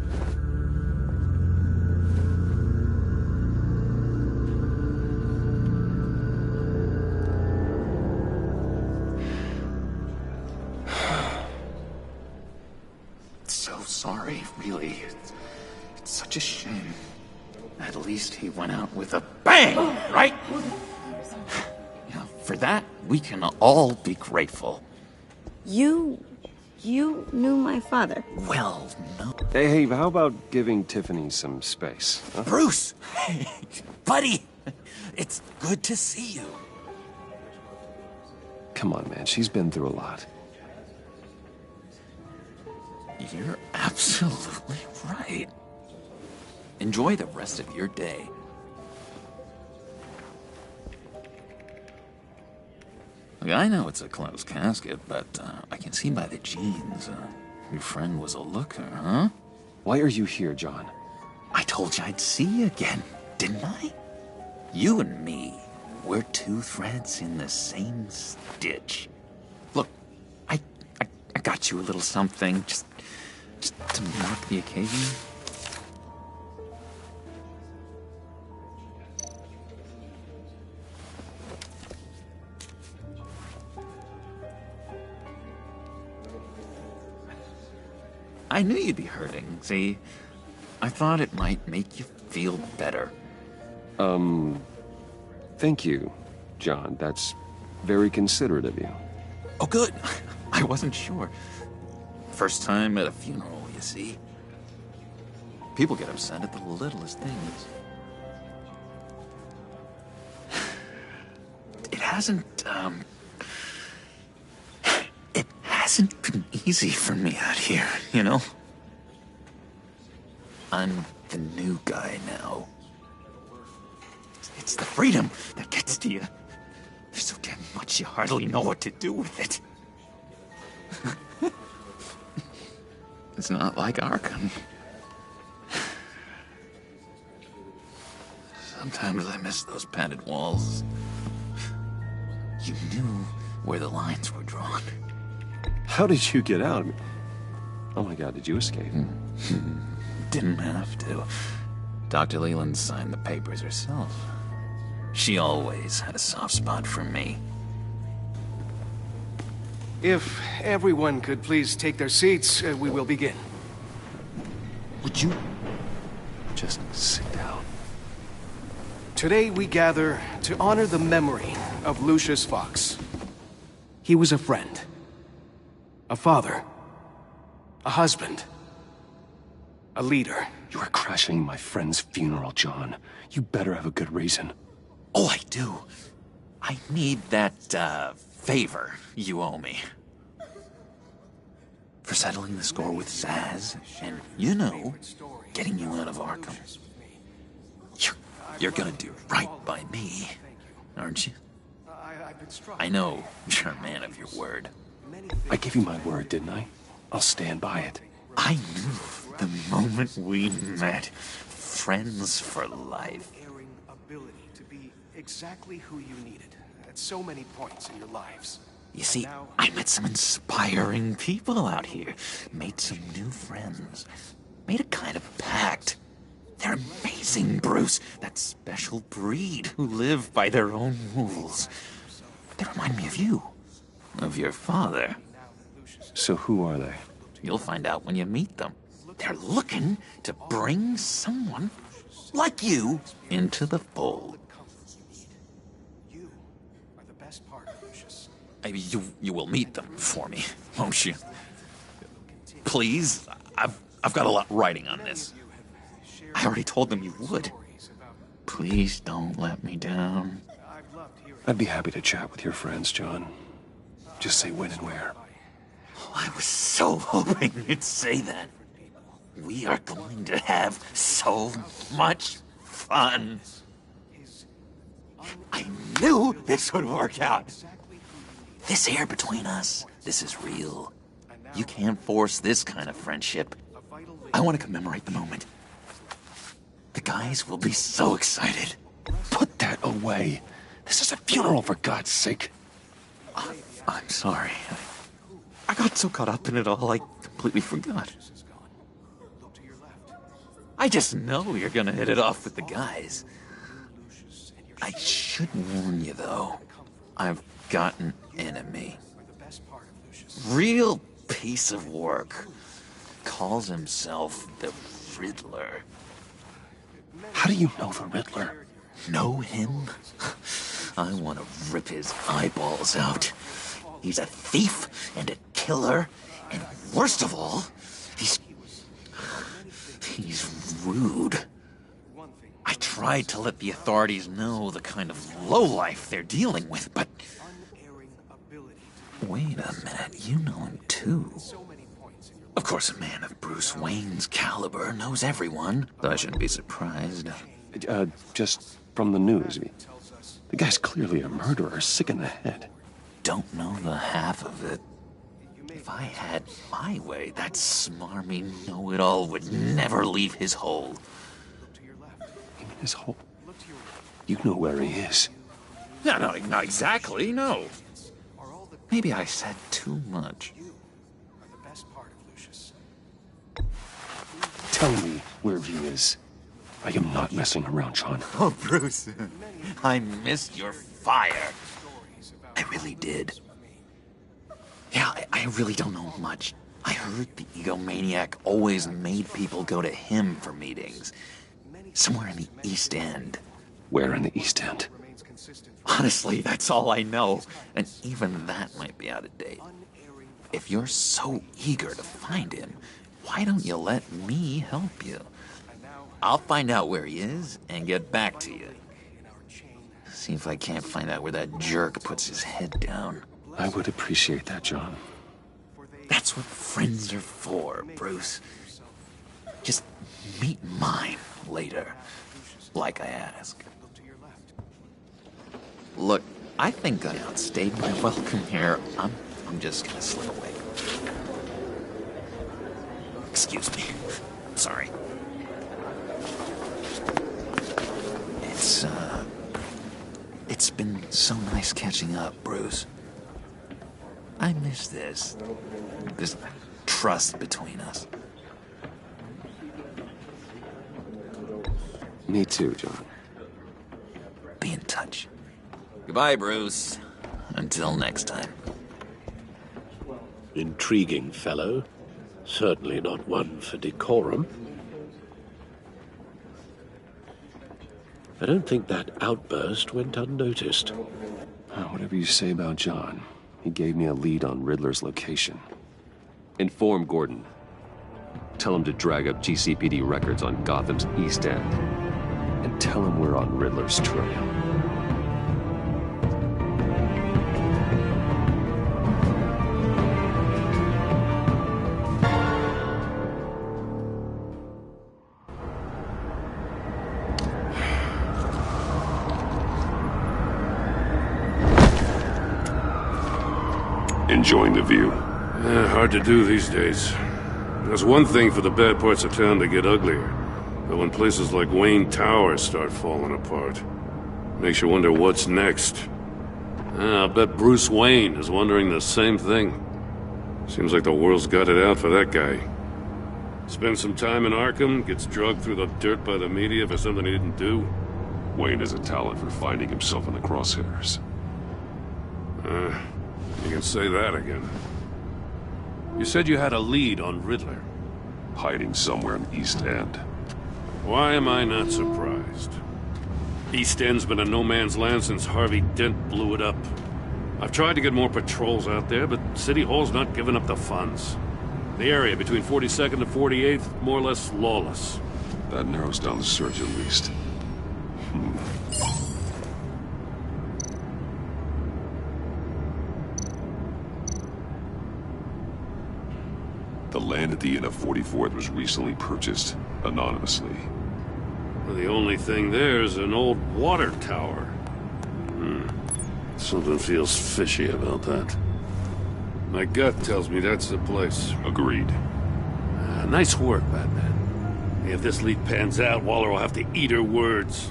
So sorry, really. It's such a shame. At least he went out with a bang, right? Yeah, for that, we can all be grateful. You knew my father. Well, no. Hey, how about giving Tiffany some space? Huh? Bruce! Hey, buddy! It's good to see you. Come on, man. She's been through a lot. You're absolutely right. Enjoy the rest of your day. Look, I know it's a closed casket, but I can see by the jeans, your friend was a looker, huh? Why are you here, John? I told you I'd see you again, didn't I? You and me, we're two threads in the same stitch. Look, I got you a little something, just to mark the occasion. I knew you'd be hurting, see? I thought it might make you feel better. Thank you, John. That's very considerate of you. Oh, good. I wasn't sure. First time at a funeral, you see? People get upset at the littlest things. It hasn't been easy for me out here, you know? I'm the new guy now. It's the freedom that gets to you. There's so damn much you hardly know what to do with it. It's not like Arkham. Sometimes I miss those padded walls. You knew where the lines were drawn. How did you get out? Oh my God, did you escape? Didn't have to. Dr. Leland signed the papers herself. She always had a soft spot for me. If everyone could please take their seats, we will begin. Would you just sit down? Today we gather to honor the memory of Lucius Fox. He was a friend, a father, a husband, a leader. You are crashing my friend's funeral, John. You better have a good reason. Oh, I do. I need that, favor you owe me. For settling the score with Zaz, and, you know, getting you out of Arkham. You're gonna do right by me, aren't you? I know you're a man of your word. I gave you my word, didn't I? I'll stand by it. I knew the moment we met. Friends for life. Ability to be exactly who you needed at so many points in your lives. You see, I met some inspiring people out here. Made some new friends. Made a kind of pact. They're amazing, Bruce. That special breed who live by their own rules. They remind me of you. Of your father. So who are they? You'll find out when you meet them. They're looking to bring someone like you into the fold. You are the best part of Lucius. You will meet them for me, won't you? please. I've got a lot riding on this. I already told them you would. Please don't let me down. I'd be happy to chat with your friends, John. Just say when and where. Oh, I was so hoping you'd say that. We are going to have so much fun. I knew this would work out. This air between us, this is real. You can't force this kind of friendship. I want to commemorate the moment. The guys will be so excited. Put that away. This is a funeral, for God's sake. I'm sorry. I got so caught up in it all, I completely forgot. I just know you're gonna hit it off with the guys. I should warn you, though. I've got an enemy. Real piece of work. Calls himself the Riddler. How do you know the Riddler? Know him? I want to rip his eyeballs out. He's a thief and a killer, and worst of all, he's rude. I tried to let the authorities know the kind of lowlife they're dealing with, but... Wait a minute, you know him too. Of course, a man of Bruce Wayne's caliber knows everyone, so I shouldn't be surprised. Just from the news. The guy's clearly a murderer, sick in the head. Don't know the half of it. If I had my way, that smarmy know-it-all would never leave his hole. You mean his hole? You know where he is. No, not exactly, no. Maybe I said too much. Tell me where he is. I am not messing around, John. Oh, Bruce, I missed your fire. I really did. Yeah, I really don't know much. I heard the egomaniac always made people go to him for meetings. Somewhere in the East End. Where in the East End? Honestly, that's all I know. And even that might be out of date. If you're so eager to find him, why don't you let me help you? I'll find out where he is and get back to you. See if I can't find out where that jerk puts his head down. I would appreciate that, John. That's what friends are for, Bruce. Just meet mine later, like I ask. Look, I think I outstayed my welcome here. I'm just gonna slip away. Excuse me. Sorry. It's been so nice catching up, Bruce. I miss this trust between us. Me too, John. Be in touch. Goodbye, Bruce. Until next time. Intriguing fellow. Certainly not one for decorum. I don't think that outburst went unnoticed. Whatever you say about John, he gave me a lead on Riddler's location. Inform Gordon. Tell him to drag up GCPD records on Gotham's East End. And tell him we're on Riddler's trail. Enjoying the view? Hard to do these days. There's one thing for the bad parts of town to get uglier. But when places like Wayne Tower start falling apart, makes you wonder what's next. I'll bet Bruce Wayne is wondering the same thing. Seems like the world's got it out for that guy. Spends some time in Arkham, gets drugged through the dirt by the media for something he didn't do. Wayne has a talent for finding himself in the crosshairs. You can say that again. You said you had a lead on Riddler. Hiding somewhere in the East End. Why am I not surprised? East End's been a no-man's land since Harvey Dent blew it up. I've tried to get more patrols out there, but City Hall's not giving up the funds. The area between 42nd and 48th, more or less lawless. That narrows down the search at least. The land at the end of 44th was recently purchased, anonymously. Well, the only thing there is an old water tower. Something feels fishy about that. My gut tells me that's the place. Agreed. Nice work, Batman. If this lead pans out, Waller will have to eat her words.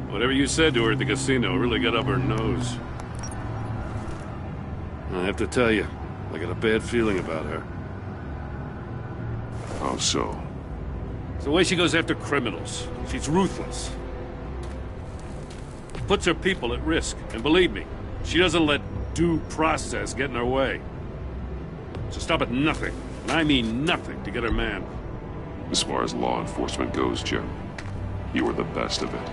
Whatever you said to her at the casino really got up her nose. I have to tell you, I got a bad feeling about her. How so? It's the way she goes after criminals. She's ruthless. Puts her people at risk. And believe me, she doesn't let due process get in her way. So stop at nothing, and I mean nothing, to get her man. As far as law enforcement goes, Jim, you are the best of it.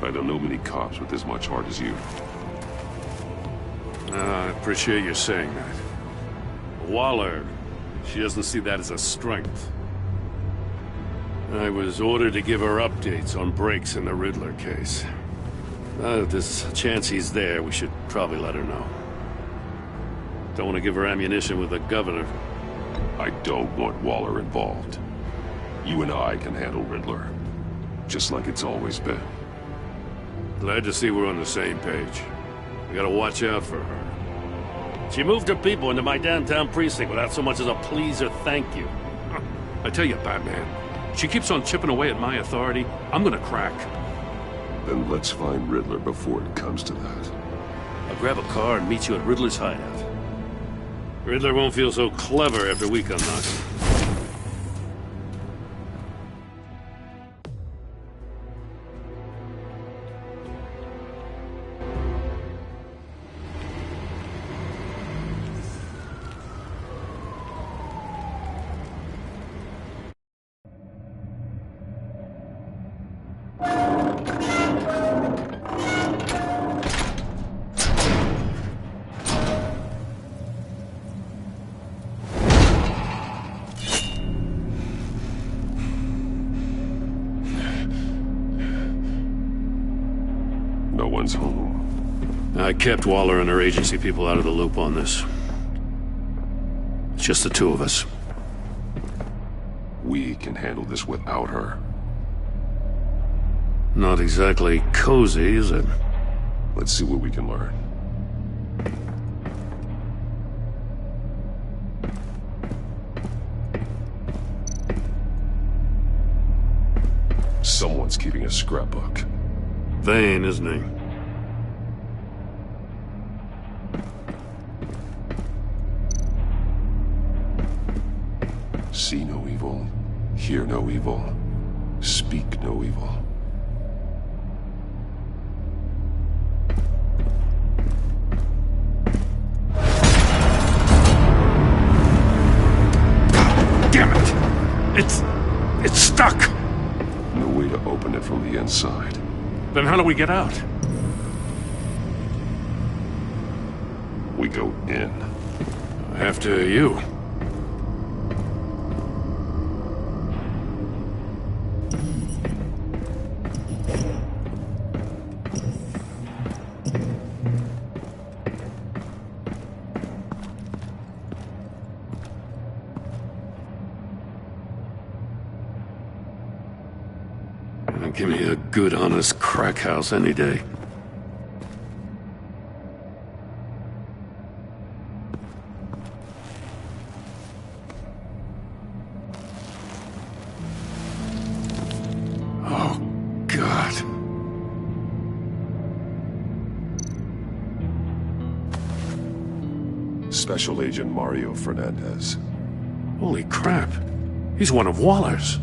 I don't know many cops with as much heart as you. I appreciate you saying that. Waller, she doesn't see that as a strength. I was ordered to give her updates on breaks in the Riddler case. If there's a chance he's there, we should probably let her know. Don't want to give her ammunition with the governor. I don't want Waller involved. You and I can handle Riddler, just like it's always been. Glad to see we're on the same page. We gotta watch out for her. She moved her people into my downtown precinct without so much as a please or thank you. I tell you, Batman, she keeps on chipping away at my authority, I'm gonna crack. Then let's find Riddler before it comes to that. I'll grab a car and meet you at Riddler's hideout. Riddler won't feel so clever after we come knocking. No one's home. I kept Waller and her agency people out of the loop on this. It's just the two of us. We can handle this without her. Not exactly cozy, is it? Let's see what we can learn. Someone's keeping a scrapbook. Vain, isn't he? See no evil, hear no evil, speak no evil. Damn it! It's stuck! No way to open it from the inside. Then how do we get out? We go in. After you. Give me a good, honest crack house any day. Oh, God. Special Agent Mario Fernandez. Holy crap. He's one of Waller's.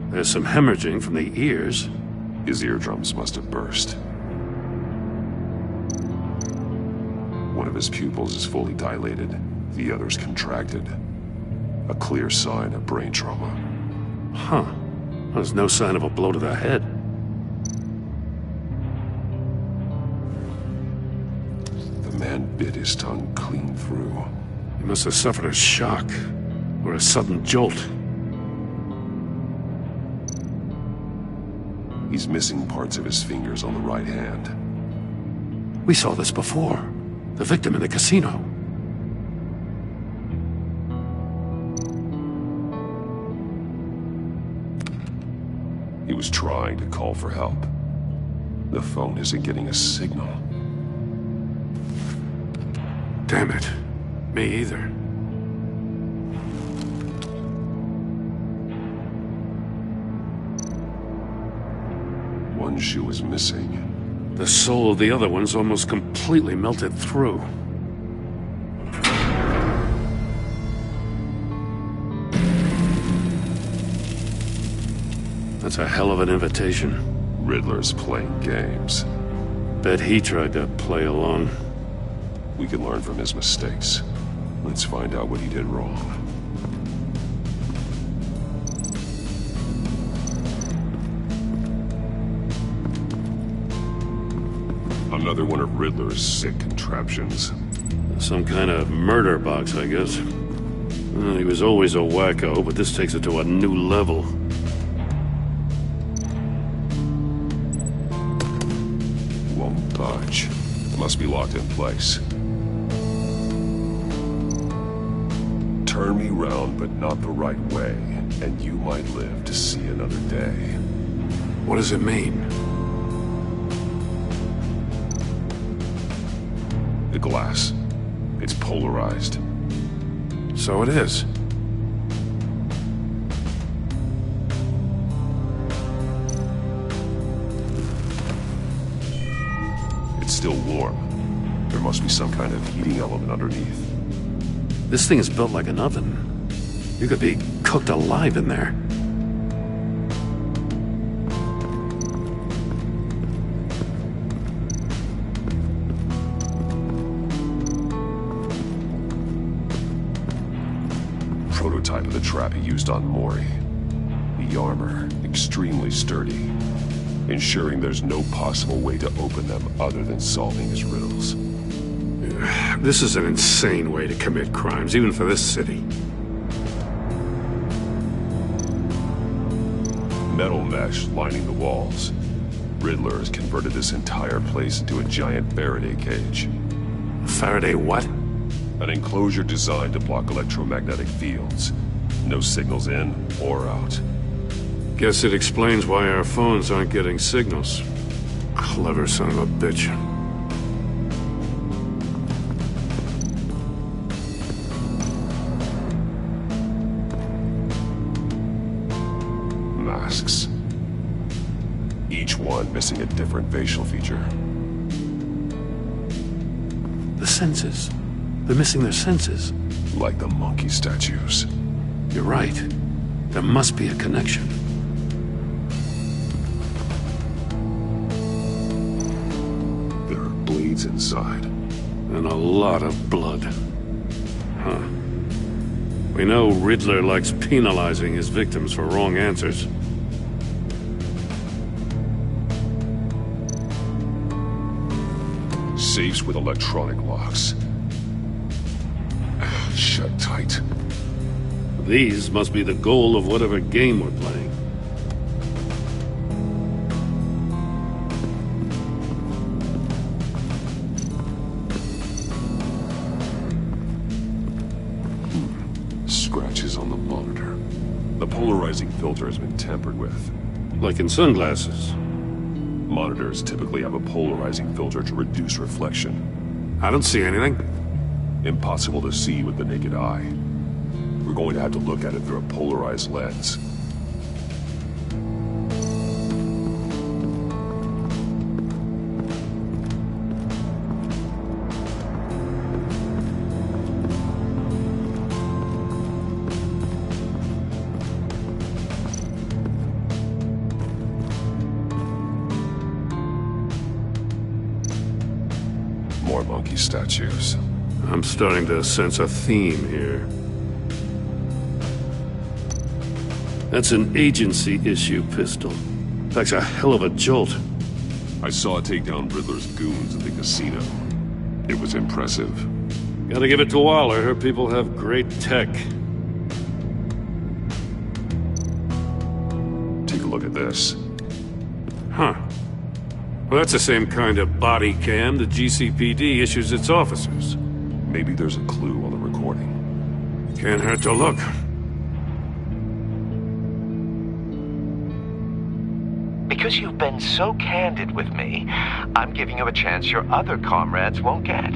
There's some hemorrhaging from the ears. His eardrums must have burst. One of his pupils is fully dilated, the other's contracted. A clear sign of brain trauma. Huh. There's no sign of a blow to the head. man bit his tongue clean through. He must have suffered a shock, or a sudden jolt. He's missing parts of his fingers on the right hand. We saw this before. The victim in the casino. He was trying to call for help. The phone isn't getting a signal. Damn it. Me either. One shoe is missing. The sole of the other one's almost completely melted through. That's a hell of an invitation. Riddler's playing games. Bet he tried to play along. We can learn from his mistakes. Let's find out what he did wrong. Another one of Riddler's sick contraptions. Some kind of murder box, I guess. Well, he was always a wacko, but this takes it to a new level. Won't budge. Must be locked in place. Turn me round, but not the right way, and you might live to see another day. What does it mean? The glass. It's polarized. So it is. It's still warm. There must be some kind of heating element underneath. This thing is built like an oven. You could be cooked alive in there. Prototype of the trap he used on Mori. The armor, extremely sturdy, ensuring there's no possible way to open them other than solving his riddles. This is an insane way to commit crimes, even for this city. Metal mesh lining the walls. Riddler has converted this entire place into a giant Faraday cage. Faraday what? An enclosure designed to block electromagnetic fields. No signals in or out. Guess it explains why our phones aren't getting signals. Clever son of a bitch. Masks. Each one missing a different facial feature. The senses. They're missing their senses. Like the monkey statues. You're right. There must be a connection. There are blades inside. And a lot of blood. Huh. We know Riddler likes penalizing his victims for wrong answers. Safes with electronic locks. Shut tight. These must be the goal of whatever game we're playing. Scratches on the monitor. The polarizing filter has been tampered with. Like in sunglasses. Monitors typically have a polarizing filter to reduce reflection. I don't see anything. Impossible to see with the naked eye. We're going to have to look at it through a polarized lens. More monkey statues. I'm starting to sense a theme here. That's an agency-issue pistol. That's a hell of a jolt. I saw it take down Riddler's goons at the casino. It was impressive. Gotta give it to Waller. Her people have great tech. Take a look at this. Huh. Well, that's the same kind of body cam the GCPD issues its officers. Maybe there's a clue on the recording. Can't hurt to look. Because you've been so candid with me, I'm giving you a chance your other comrades won't get.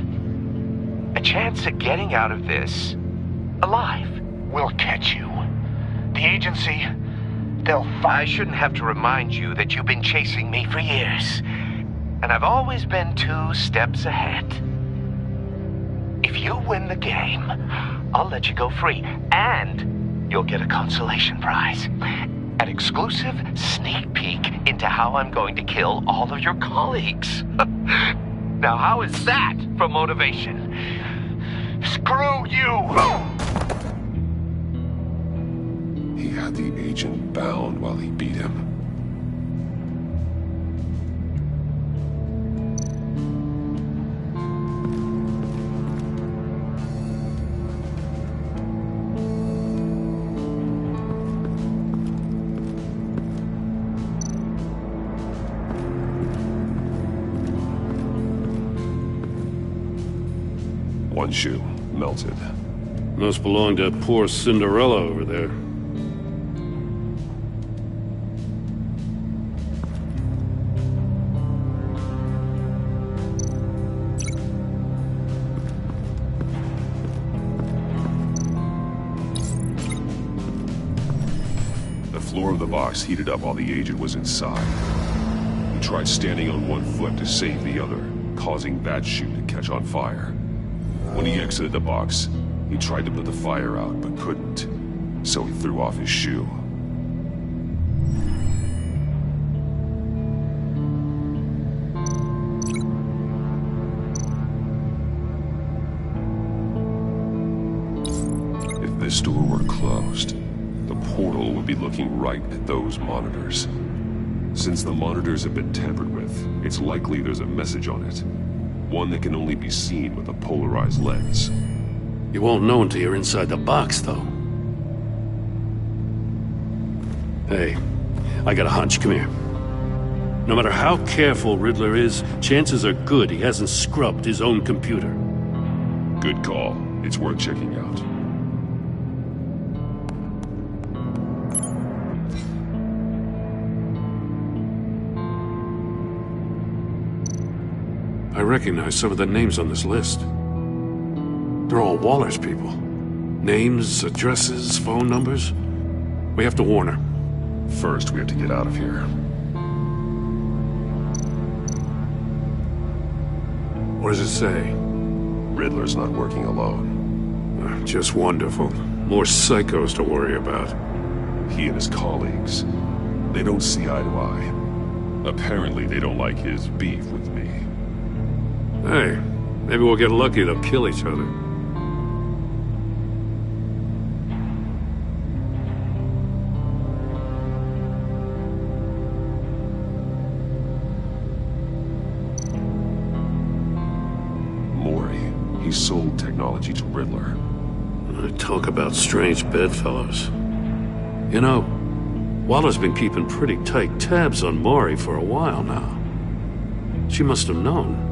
A chance at getting out of this alive. We'll catch you. The agency, they'll find... I shouldn't have to remind you that you've been chasing me for years. And I've always been 2 steps ahead. If you win the game, I'll let you go free. And you'll get a consolation prize. An exclusive sneak peek into how I'm going to kill all of your colleagues. Now, how is that for motivation? Screw you! He had the agent bound while he beat him. One shoe, melted. Must belong to poor Cinderella over there. The floor of the box heated up while the agent was inside. He tried standing on one foot to save the other, causing that shoe to catch on fire. When he exited the box, he tried to put the fire out, but couldn't. So he threw off his shoe. If this door were closed, the portal would be looking right at those monitors. Since the monitors have been tampered with, it's likely there's a message on it. One that can only be seen with a polarized lens. You won't know until you're inside the box, though. Hey, I got a hunch. Come here. No matter how careful Riddler is, chances are good he hasn't scrubbed his own computer. Good call. It's worth checking out. I recognize some of the names on this list. They're all Waller's people. Names, addresses, phone numbers. We have to warn her. First, we have to get out of here. What does it say? Riddler's not working alone. Just wonderful. More psychos to worry about. He and his colleagues, they don't see eye to eye. Apparently, they don't like his beef with me. Hey, maybe we'll get lucky they'll kill each other. Mori, he sold technology to Riddler. Talk about strange bedfellows. You know, Waller's been keeping pretty tight tabs on Mori for a while now. She must have known.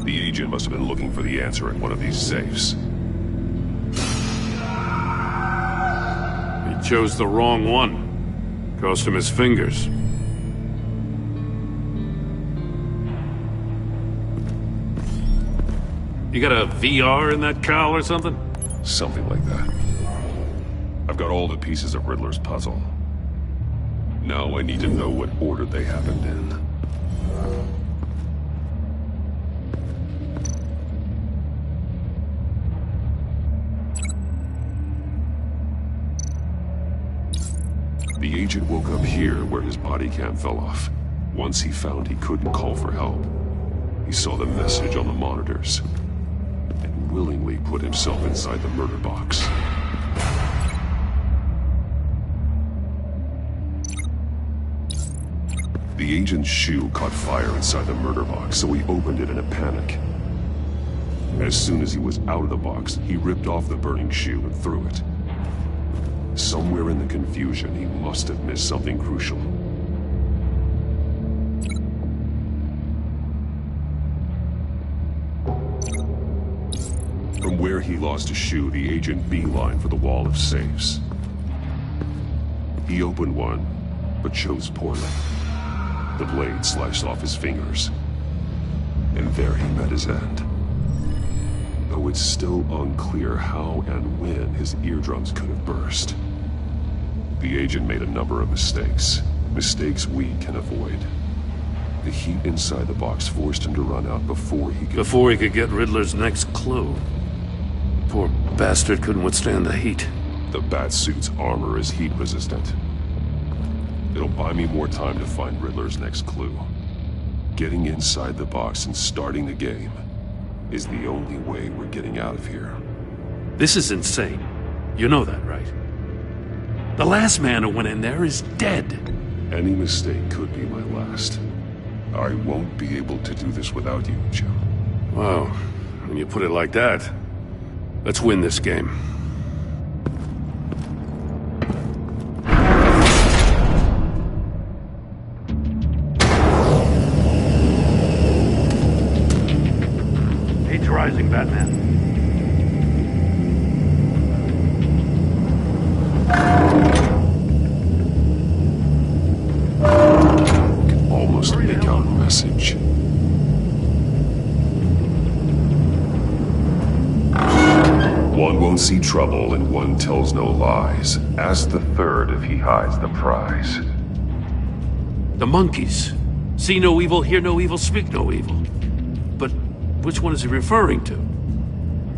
The agent must have been looking for the answer in one of these safes. He chose the wrong one. Cost him his fingers. You got a VR in that cowl or something? Something like that. I've got all the pieces of Riddler's puzzle. Now I need to know what order they happened in. The agent woke up here where his body cam fell off. Once he found he couldn't call for help, he saw the message on the monitors and willingly put himself inside the murder box. The agent's shoe caught fire inside the murder box, so he opened it in a panic. As soon as he was out of the box, he ripped off the burning shoe and threw it. Somewhere in the confusion, he must have missed something crucial. From where he lost a shoe, the agent beelined for the wall of safes. He opened one, but chose poorly. The blade sliced off his fingers, and there he met his end. Though it's still unclear how and when his eardrums could have burst. The agent made a number of mistakes. Mistakes we can avoid. The heat inside the box forced him to run out before he could get Riddler's next clue. Poor bastard couldn't withstand the heat. The Batsuit's armor is heat resistant. It'll buy me more time to find Riddler's next clue. Getting inside the box and starting the game is the only way we're getting out of here. This is insane. You know that, right? The last man who went in there is dead. Any mistake could be my last. I won't be able to do this without you, Jim. Wow, when you put it like that, let's win this game. Rising, Batman. Can almost make out a message. One won't see trouble and one tells no lies. Ask the third if he hides the prize. The monkeys. See no evil, hear no evil, speak no evil. But which one is he referring to?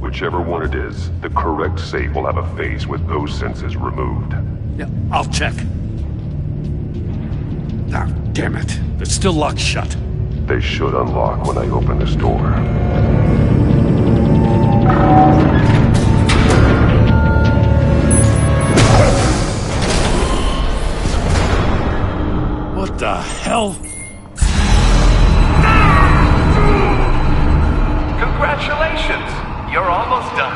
Whichever one it is, the correct safe will have a face with those senses removed. Yeah, I'll check. Ah, damn it. They're still locked shut. They should unlock when I open this door. What the hell? Congratulations! You're almost done.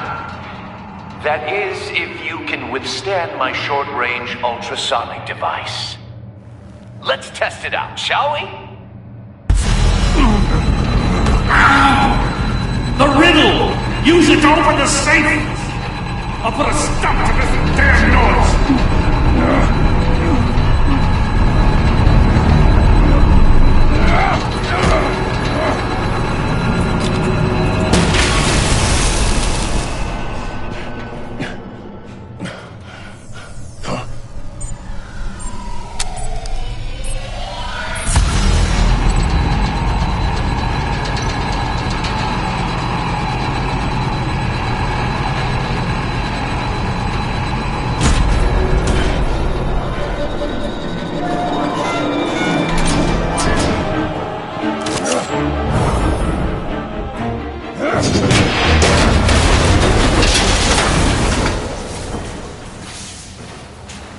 That is, if you can withstand my short-range ultrasonic device. Let's test it out, shall we? The riddle! Use it to open the safe! I'll put a stop to this damn noise!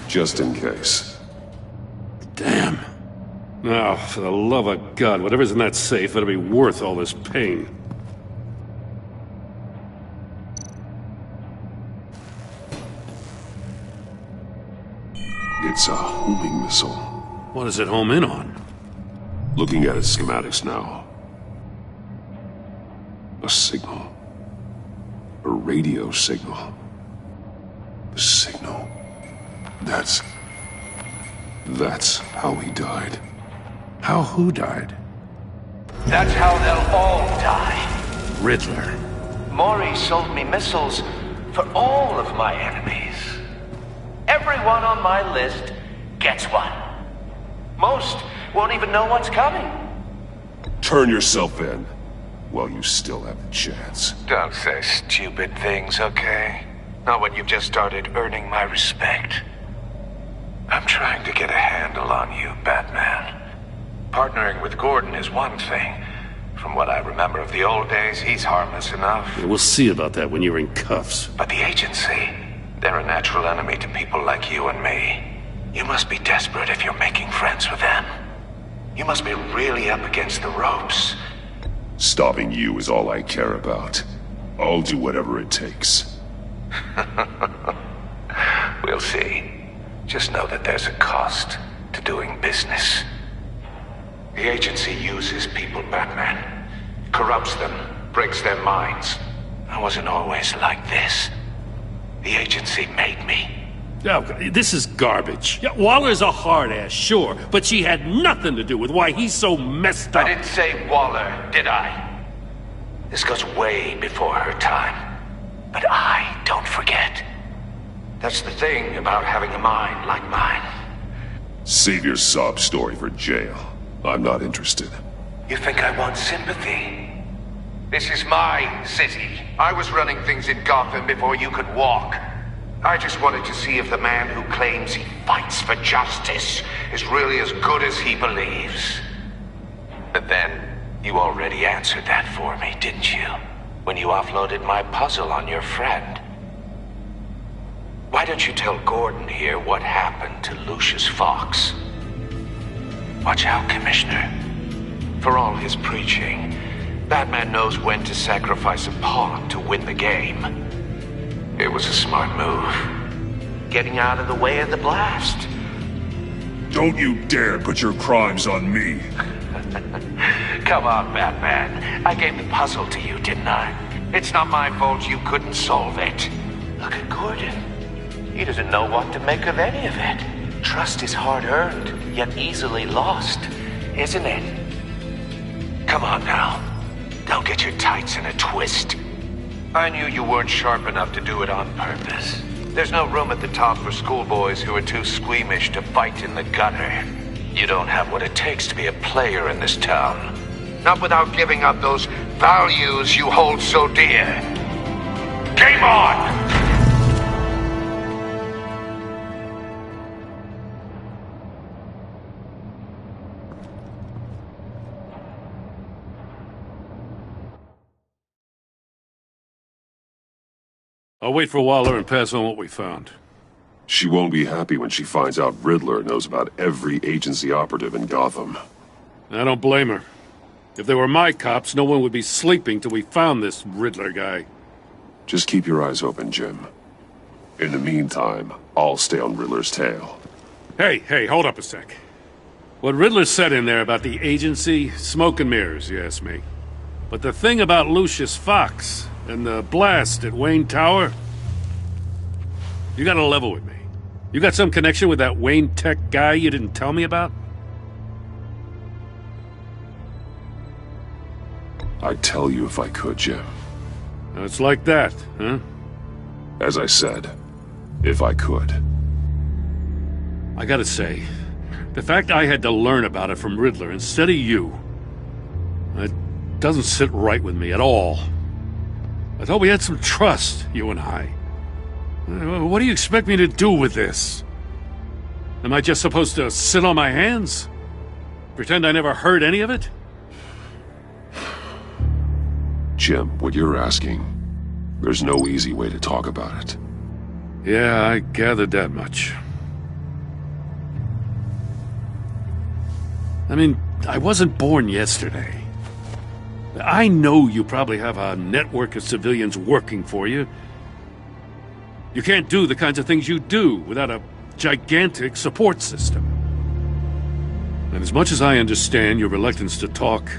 Just in case. Damn. Now, for the love of God, whatever's in that safe better be worth all this pain. It's a homing missile. What does it home in on? Looking at its schematics now. A signal. A radio signal. The signal. That's how he died. How who died? That's how they'll all die. Riddler. Maury sold me missiles for all of my enemies. Everyone on my list gets one. Most won't even know what's coming. Turn yourself in while you still have the chance. Don't say stupid things, okay? Not when you've just started earning my respect. I'm trying to get a handle on you, Batman. Partner Partnering with Gordon is one thing. From what I remember of the old days, he's harmless enough. Yeah, we'll see about that when you're in cuffs. But the agency, they're a natural enemy to people like you and me. You must be desperate if you're making friends with them. You must be really up against the ropes. Stopping you is all I care about. I'll do whatever it takes. We'll see. Just know that there's a cost to doing business. The agency uses people, Batman. Corrupts them, breaks their minds. I wasn't always like this. The agency made me. Oh, this is garbage. Yeah, Waller's a hard-ass, sure, but she had nothing to do with why he's so messed up. I didn't say Waller, did I? This goes way before her time. But I don't forget. That's the thing about having a mind like mine. Save your sob story for jail. I'm not interested. You think I want sympathy? This is my city. I was running things in Gotham before you could walk. I just wanted to see if the man who claims he fights for justice is really as good as he believes. But then, you already answered that for me, didn't you? When you offloaded my puzzle on your friend. Why don't you tell Gordon here what happened to Lucius Fox? Watch out, Commissioner. For all his preaching, Batman knows when to sacrifice a pawn to win the game. It was a smart move. Getting out of the way of the blast. Don't you dare put your crimes on me. Come on, Batman. I gave the puzzle to you, didn't I? It's not my fault you couldn't solve it. Look at Gordon. He doesn't know what to make of any of it. Trust is hard-earned, yet easily lost, isn't it? Come on now. Don't get your tights in a twist. I knew you weren't sharp enough to do it on purpose. There's no room at the top for schoolboys who are too squeamish to fight in the gutter. You don't have what it takes to be a player in this town. Not without giving up those values you hold so dear. Game on! I'll wait for Waller and pass on what we found. She won't be happy when she finds out Riddler knows about every agency operative in Gotham. I don't blame her. If they were my cops, no one would be sleeping till we found this Riddler guy. Just keep your eyes open, Jim. In the meantime, I'll stay on Riddler's tail. Hey, hold up a sec. What Riddler said in there about the agency, smoke and mirrors, you ask me. But the thing about Lucius Fox and the blast at Wayne Tower, you gotta level with me. You got some connection with that Wayne Tech guy you didn't tell me about? I'd tell you if I could, Jim. It's like that, huh? As I said, if I could. I gotta say, the fact I had to learn about it from Riddler instead of you, it doesn't sit right with me at all. I thought we had some trust, you and I. What do you expect me to do with this? Am I just supposed to sit on my hands? Pretend I never heard any of it? Jim, what you're asking, there's no easy way to talk about it. Yeah, I gathered that much. I mean, I wasn't born yesterday. I know you probably have a network of civilians working for you. You can't do the kinds of things you do without a gigantic support system. And as much as I understand your reluctance to talk,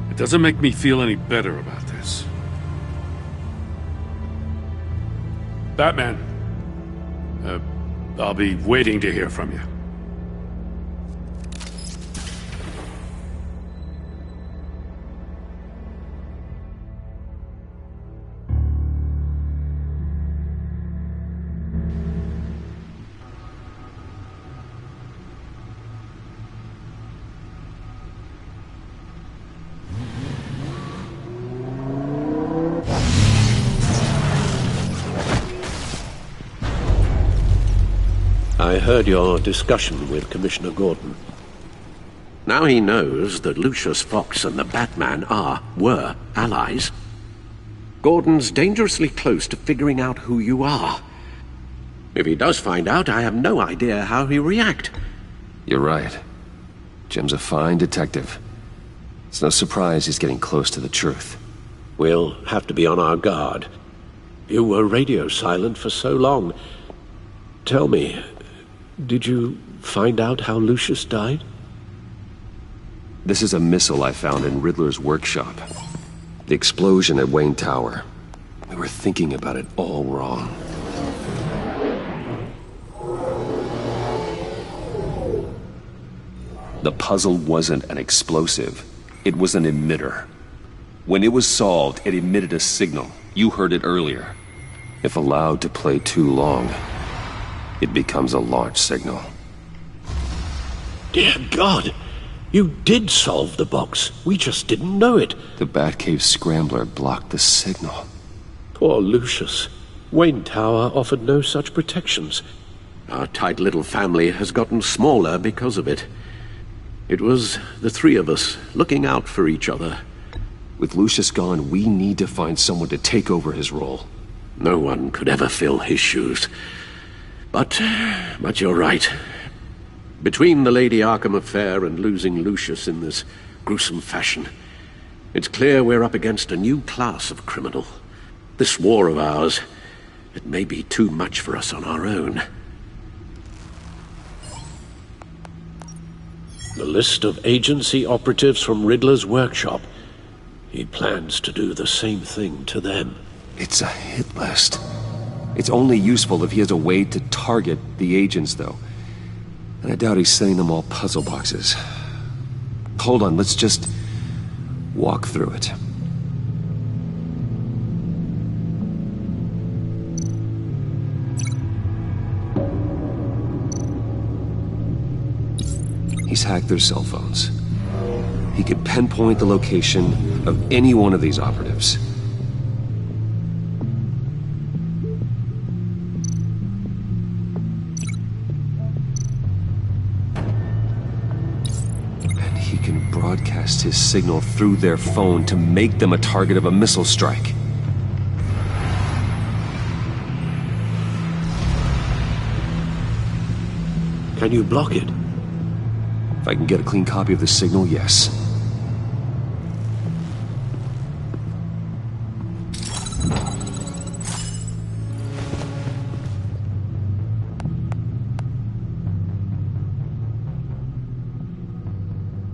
it doesn't make me feel any better about this. Batman, I'll be waiting to hear from you. I heard your discussion with Commissioner Gordon. Now he knows that Lucius Fox and the Batman were allies. Gordon's dangerously close to figuring out who you are. If he does find out, I have no idea how he'll react. You're right. Jim's a fine detective. It's no surprise he's getting close to the truth. We'll have to be on our guard. You were radio silent for so long. Tell me, did you find out how Lucius died? This is a missile I found in Riddler's workshop. The explosion at Wayne Tower. We were thinking about it all wrong. The puzzle wasn't an explosive. It was an emitter. When it was solved, it emitted a signal. You heard it earlier. If allowed to play too long, it becomes a launch signal. Dear God! You did solve the box. We just didn't know it. The Batcave scrambler blocked the signal. Poor Lucius. Wayne Tower offered no such protections. Our tight little family has gotten smaller because of it. It was the three of us looking out for each other. With Lucius gone, we need to find someone to take over his role. No one could ever fill his shoes. But you're right. Between the Lady Arkham affair and losing Lucius in this gruesome fashion, it's clear we're up against a new class of criminal. This war of ours, it may be too much for us on our own. The list of agency operatives from Riddler's workshop. He plans to do the same thing to them. It's a hit list. It's only useful if he has a way to target the agents, though. And I doubt he's sending them all puzzle boxes. Hold on, let's just walk through it. He's hacked their cell phones. He could pinpoint the location of any one of these operatives. And he can broadcast his signal through their phone to make them a target of a missile strike. Can you block it? If I can get a clean copy of the signal, yes.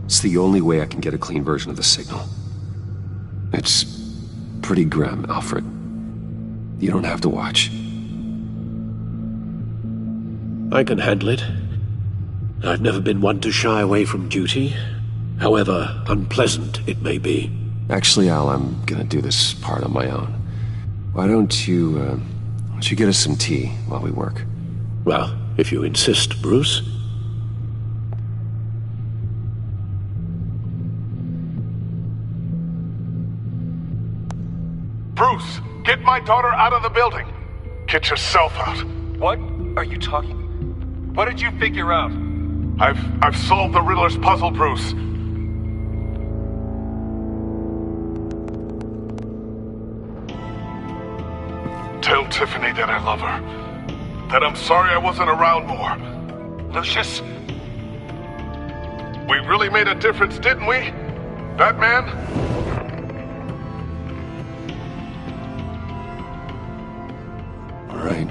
It's the only way I can get a clean version of the signal. It's pretty grim, Alfred. You don't have to watch. I can handle it. I've never been one to shy away from duty, however unpleasant it may be. Actually, Al, I'm gonna do this part on my own. Why don't you get us some tea while we work? Well, if you insist, Bruce. Bruce, get my daughter out of the building. Get yourself out. What are you talking? What did you figure out? I've solved the Riddler's puzzle, Bruce. Tell Tiffany that I love her. That I'm sorry I wasn't around more. Lucius? We really made a difference, didn't we? Batman? All right.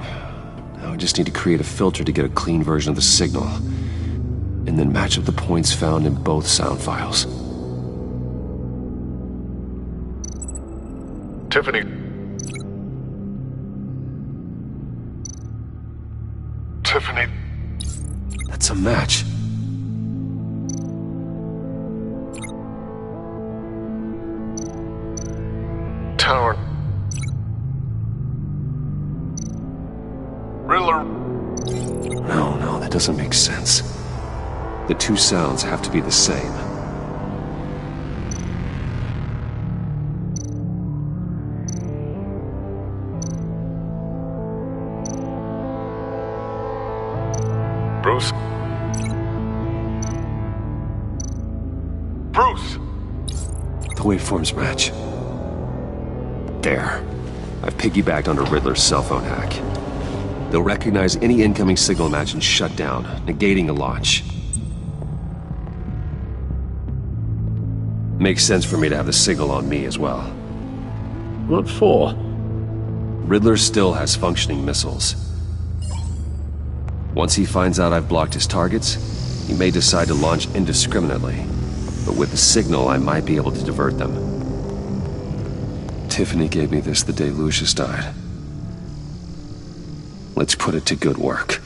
Now I just need to create a filter to get a clean version of the signal. And then match up the points found in both sound files. Tiffany. Tiffany. That's a match. Tower. Riddler. No, that doesn't make sense. The two sounds have to be the same. Bruce? waveforms match. There. I've piggybacked onto Riddler's cell phone hack. They'll recognize any incoming signal match and shut down, negating a launch. Makes sense for me to have the signal on me as well. What for? Riddler still has functioning missiles. Once he finds out I've blocked his targets, he may decide to launch indiscriminately. But with the signal, I might be able to divert them. Tiffany gave me this the day Lucius died. Let's put it to good work.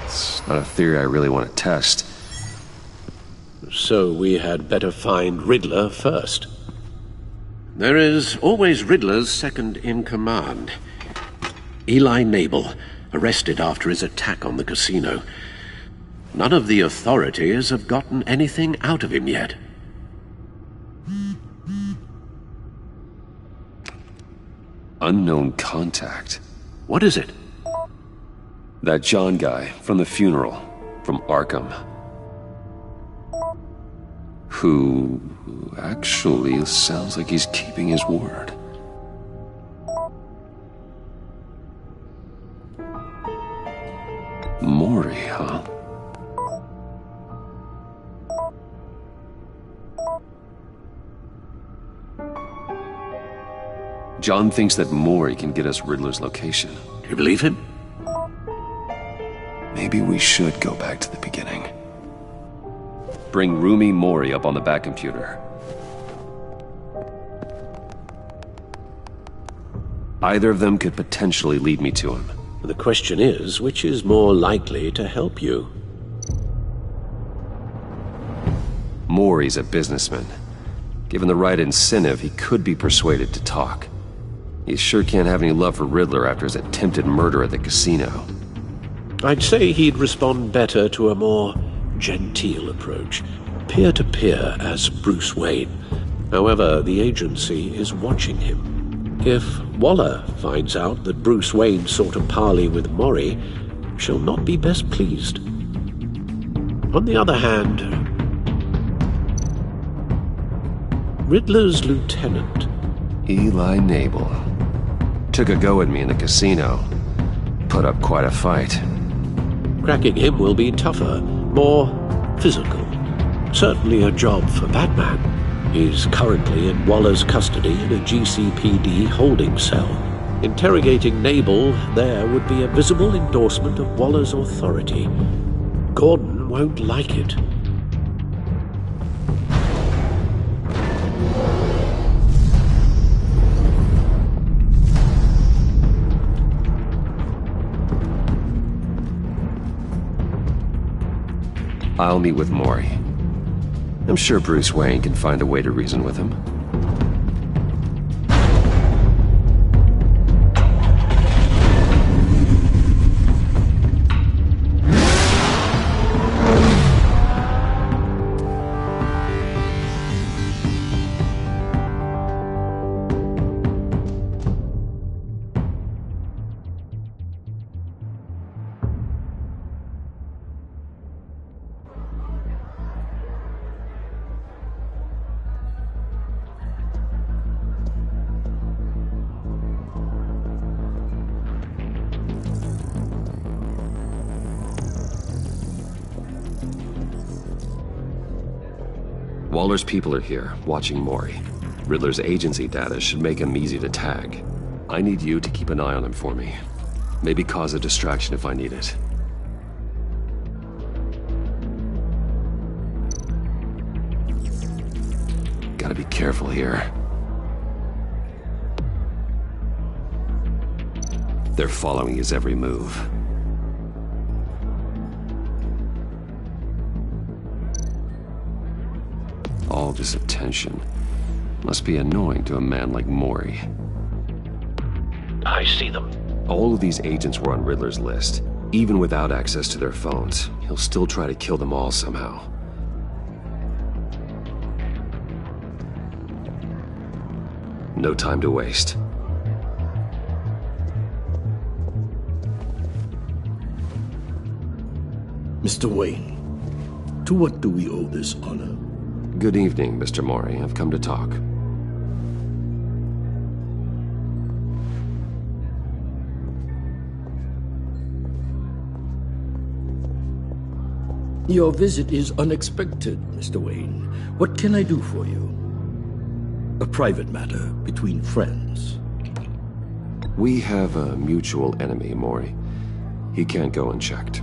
It's not a theory I really want to test. So we had better find Riddler first. There is always Riddler's second-in-command. Eli Nabel, arrested after his attack on the casino. None of the authorities have gotten anything out of him yet. Unknown contact. What is it? That John guy from the funeral, from Arkham. Who actually sounds like he's keeping his word. Maury, huh? John thinks that Maury can get us Riddler's location. Do you believe him? Maybe we should go back to the beginning. Bring Rumi Maury up on the back computer. Either of them could potentially lead me to him. The question is, which is more likely to help you? Maury's a businessman. Given the right incentive, he could be persuaded to talk. He sure can't have any love for Riddler after his attempted murder at the casino. I'd say he'd respond better to a more genteel approach, peer-to-peer as Bruce Wayne. However, the agency is watching him. If Waller finds out that Bruce Wayne sought a parley with Maury, she'll not be best pleased. On the other hand, Riddler's lieutenant, Eli Nabel, took a go at me in the casino. Put up quite a fight. Cracking him will be tougher, more physical. Certainly a job for Batman. He's currently in Waller's custody in a GCPD holding cell. Interrogating Nabel there would be a visible endorsement of Waller's authority. Gordon won't like it. I'll meet with Maury. I'm sure Bruce Wayne can find a way to reason with him. Waller's people are here, watching Maury. Riddler's agency data should make him easy to tag. I need you to keep an eye on him for me. Maybe cause a distraction if I need it. Gotta be careful here. They're following his every move. All this attention must be annoying to a man like Maury. I see them. All of these agents were on Riddler's list. Even without access to their phones, he'll still try to kill them all somehow. No time to waste. Mr. Wayne, to what do we owe this honor? Good evening, Mr. Mori. I've come to talk. Your visit is unexpected, Mr. Wayne. What can I do for you? A private matter between friends. We have a mutual enemy, Mori. He can't go unchecked.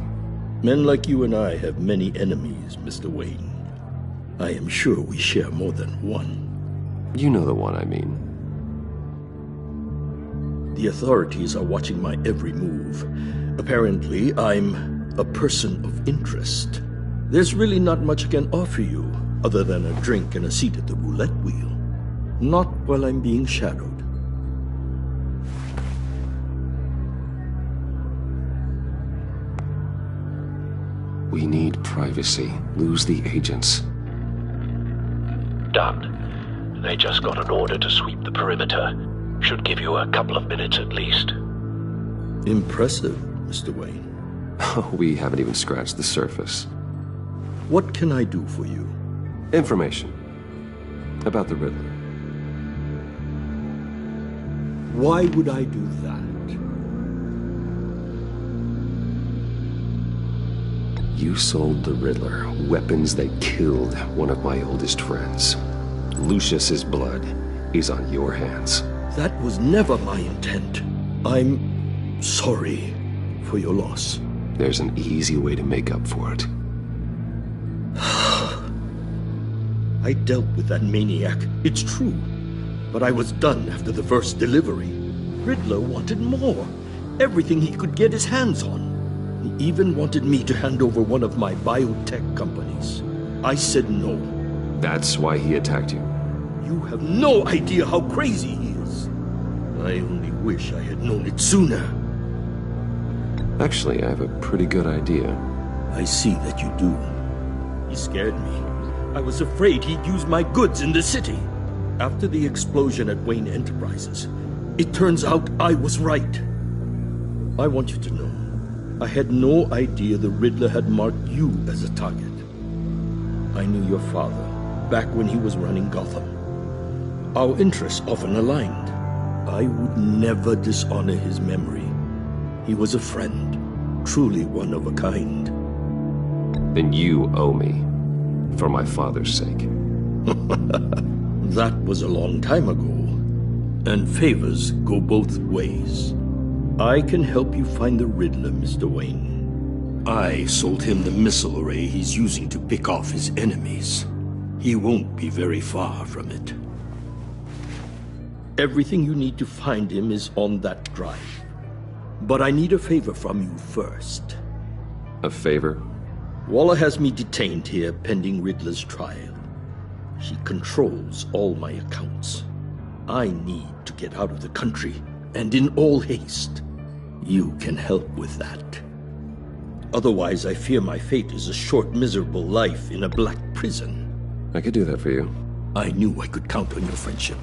Men like you and I have many enemies, Mr. Wayne. I am sure we share more than one. You know the one I mean. The authorities are watching my every move. Apparently, I'm a person of interest. There's really not much I can offer you, other than a drink and a seat at the roulette wheel. Not while I'm being shadowed. We need privacy. Lose the agents. Done. They just got an order to sweep the perimeter. Should give you a couple of minutes at least. Impressive, Mr. Wayne. We haven't even scratched the surface. What can I do for you? Information. About the Riddler. Why would I do that? You sold the Riddler weapons that killed one of my oldest friends. Lucius's blood is on your hands. That was never my intent. I'm sorry for your loss. There's an easy way to make up for it. I dealt with that maniac, it's true. But I was done after the first delivery. Riddler wanted more. Everything he could get his hands on. He even wanted me to hand over one of my biotech companies. I said no. That's why he attacked you? You have no idea how crazy he is. I only wish I had known it sooner. Actually, I have a pretty good idea. I see that you do. He scared me. I was afraid he'd use my goods in the city. After the explosion at Wayne Enterprises, it turns out I was right. I want you to know, I had no idea the Riddler had marked you as a target. I knew your father back when he was running Gotham. Our interests often aligned. I would never dishonor his memory. He was a friend, truly one of a kind. Then you owe me, for my father's sake. That was a long time ago, and favors go both ways. I can help you find the Riddler, Mr. Wayne. I sold him the missile array he's using to pick off his enemies. He won't be very far from it. Everything you need to find him is on that drive. But I need a favor from you first. A favor? Waller has me detained here pending Riddler's trial. She controls all my accounts. I need to get out of the country, and in all haste. You can help with that. Otherwise, I fear my fate is a short, miserable life in a black prison. I could do that for you. I knew I could count on your friendship.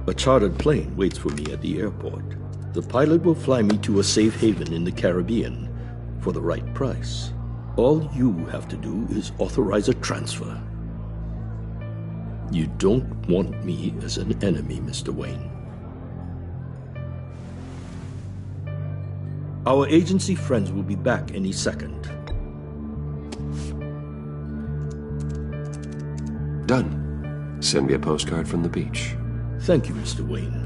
A chartered plane waits for me at the airport. The pilot will fly me to a safe haven in the Caribbean for the right price. All you have to do is authorize a transfer. You don't want me as an enemy, Mr. Wayne. Our agency friends will be back any second. Done. Send me a postcard from the beach. Thank you, Mr. Wayne.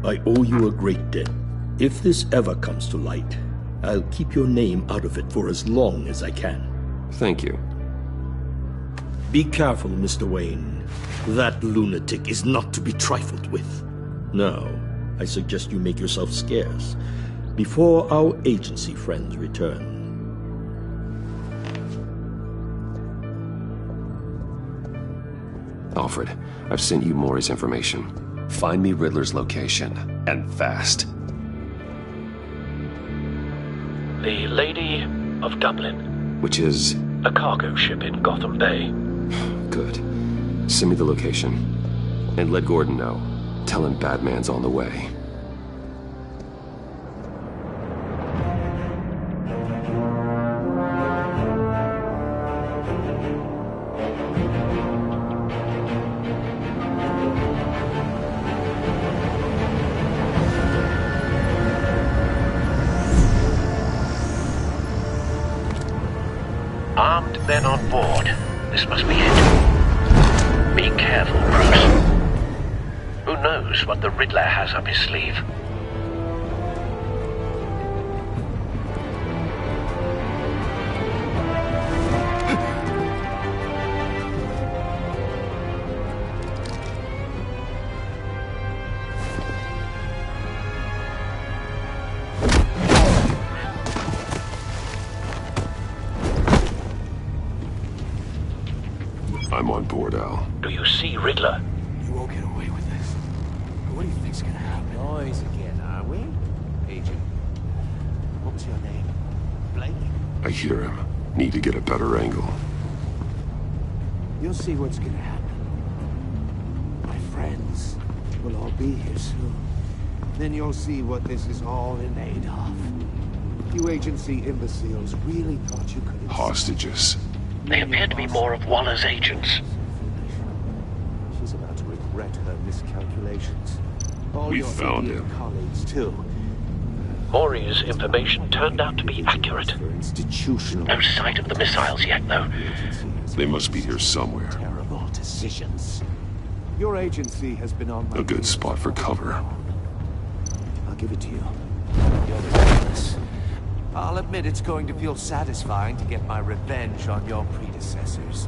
I owe you a great debt. If this ever comes to light, I'll keep your name out of it for as long as I can. Thank you. Be careful, Mr. Wayne. That lunatic is not to be trifled with. Now, I suggest you make yourself scarce before our agency friends return. Alfred, I've sent you Maury's information. Find me Riddler's location, and fast. The Lady of Dublin. Which is? A cargo ship in Gotham Bay. Good. Send me the location. And let Gordon know. Tell him Batman's on the way. 5 men on board. This must be it. Be careful, Bruce. Who knows what the Riddler has up his sleeve? I'm on board, Al. Do you see Riddler? You won't get away with this. What do you think's gonna happen? Noise again, are we? Agent, what was your name? Blake? I hear him. Need to get a better angle. You'll see what's gonna happen. My friends will all be here soon. Then you'll see what this is all in aid of. You agency imbeciles really thought you could... Hostages. They appear to be more of Waller's agents. She's about to regret her miscalculations. All We your found idiot him. colleagues, too. Maury's information turned out to be accurate. Institutional. No sight of the missiles yet, though. They must be here somewhere. Terrible decisions. Your agency has been on my... A good spot for cover. I'll give it to you. You're relentless. I'll admit it's going to feel satisfying to get my revenge on your predecessors.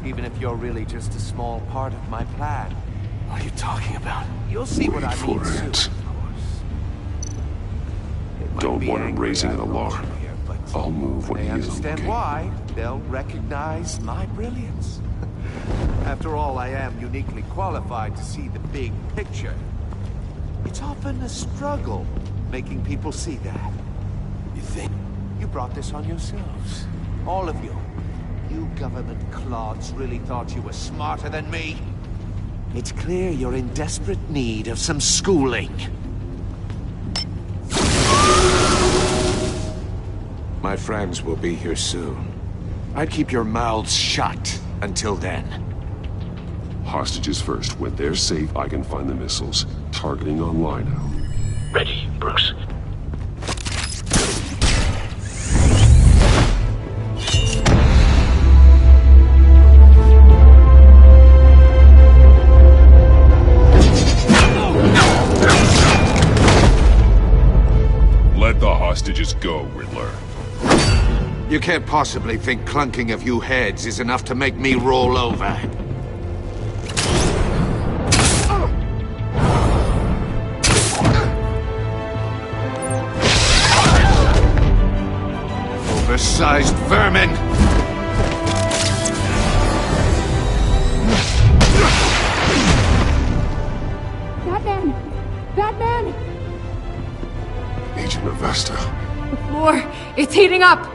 Even if you're really just a small part of my plan. What are you talking about? You'll see what I mean soon, of course. Don't want him raising an alarm. I'll move when They he isn't understand looking. why. They'll recognize my brilliance. After all, I am uniquely qualified to see the big picture. It's often a struggle making people see that. You think? You brought this on yourselves. All of you. You government clods really thought you were smarter than me? It's clear you're in desperate need of some schooling. My friends will be here soon. I'd keep your mouths shut until then. Hostages first. When they're safe, I can find the missiles. Targeting online now. Ready, Bruce. Let the hostages go, Riddler. You can't possibly think clunking a few heads is enough to make me roll over. Oversized vermin! Batman! Batman! Agent Avesta. The floor, it's heating up!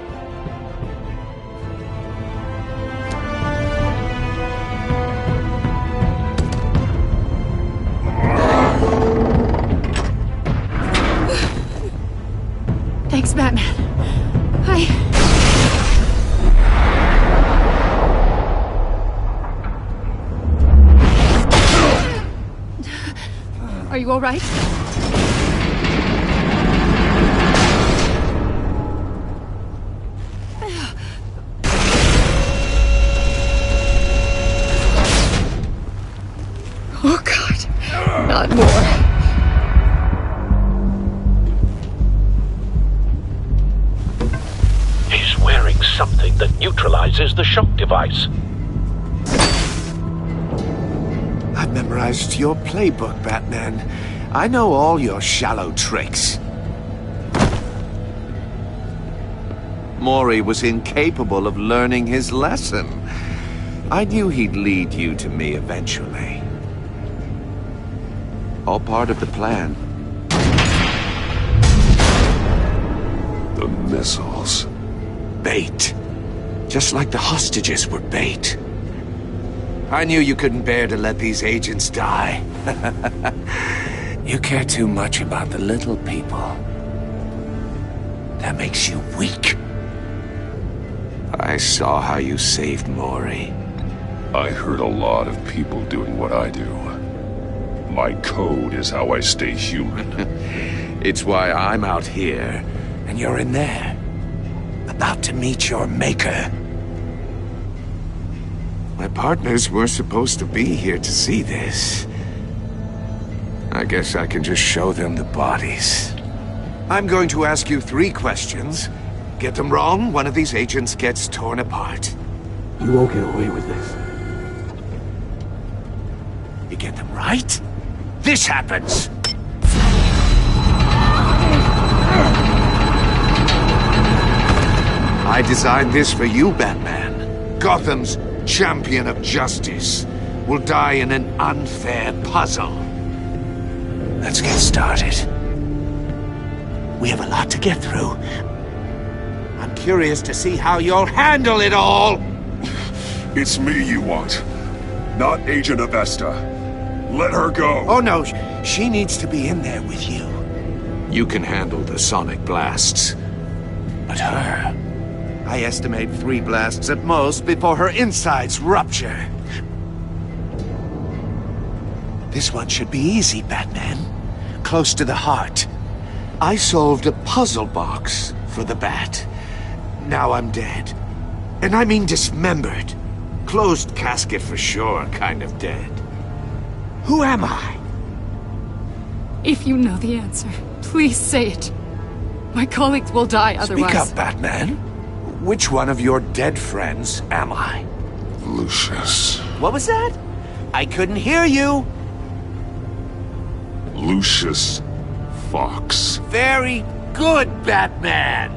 Thanks, Batman. Are you all right? Oh, God. Not more. He's wearing something that neutralizes the shock device. I've memorized your playbook, Batman. I know all your shallow tricks. Maury was incapable of learning his lesson. I knew he'd lead you to me eventually. All part of the plan. The missiles. Bait. Just like the hostages were bait. I knew you couldn't bear to let these agents die. You care too much about the little people. That makes you weak. I saw how you saved Maury. I heard a lot of people doing what I do. My code is how I stay human. It's why I'm out here, and you're in there. About to meet your maker. My partners were supposed to be here to see this. I guess I can just show them the bodies. I'm going to ask you 3 questions. Get them wrong, one of these agents gets torn apart. You won't get away with this. You get them right, this happens! I designed this for you, Batman. Gotham's champion of justice will die in an unfair puzzle. Let's get started. We have a lot to get through. I'm curious to see how you'll handle it all! It's me you want, not Agent Avesta. Let her go! Oh no, she needs to be in there with you. You can handle the sonic blasts. But her... I estimate 3 blasts at most before her insides rupture. This one should be easy, Batman. Close to the heart. I solved a puzzle box for the Bat. Now I'm dead. And I mean dismembered. Closed casket for sure, kind of dead. Who am I? If you know the answer, please say it. My colleagues will die otherwise. Speak up, Batman. Which one of your dead friends am I? Lucius. What was that? I couldn't hear you. Lucius Fox. Very good, Batman.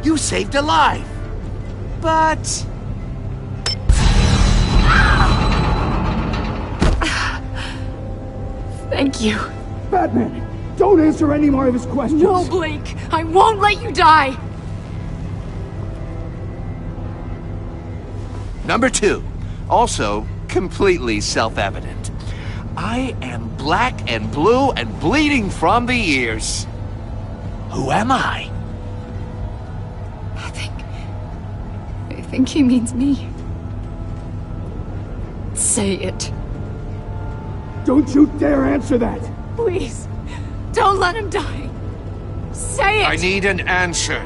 You saved a life. But... Thank you. Batman, don't answer any more of his questions. No, Blake. I won't let you die. Number 2. Also, completely self-evident. I am black and blue and bleeding from the ears. Who am I? I think he means me. Say it. Don't you dare answer that! Please, don't let him die. Say it! I need an answer.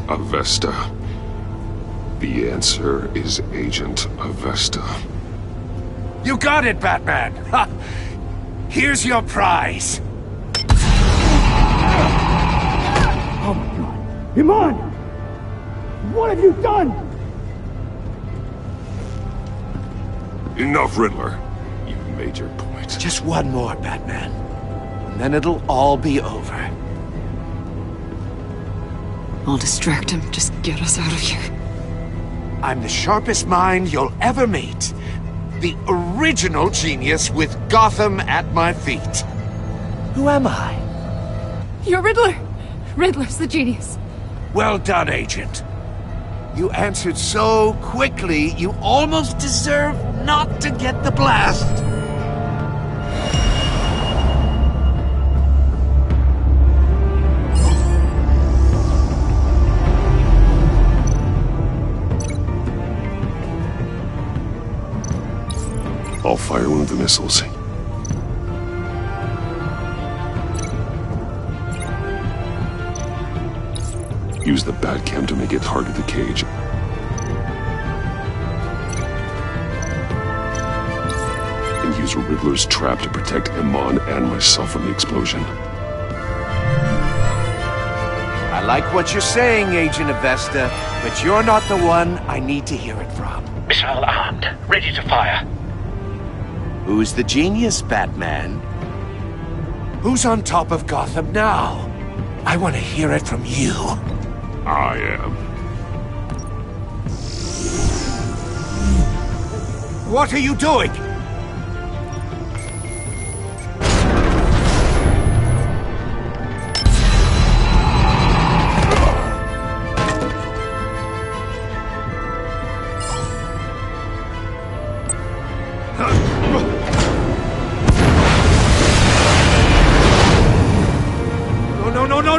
Avesta. The answer is Agent Avesta. You got it, Batman! Ha! Here's your prize. Oh my god. Iman! What have you done? Enough, Riddler. You've made your point. Just one more, Batman. And then it'll all be over. I'll distract him. Just get us out of here. I'm the sharpest mind you'll ever meet. The original genius with Gotham at my feet. Who am I? You're Riddler. Riddler's the genius. Well done, Agent. You answered so quickly, you almost deserve not to get the blast. I'll fire one of the missiles. Use the Batcam to make it target the cage. And use Riddler's trap to protect Iman and myself from the explosion. I like what you're saying, Agent Avesta, but you're not the one I need to hear it from. Missile armed, ready to fire. Who's the genius, Batman? Who's on top of Gotham now? I want to hear it from you. I am. What are you doing?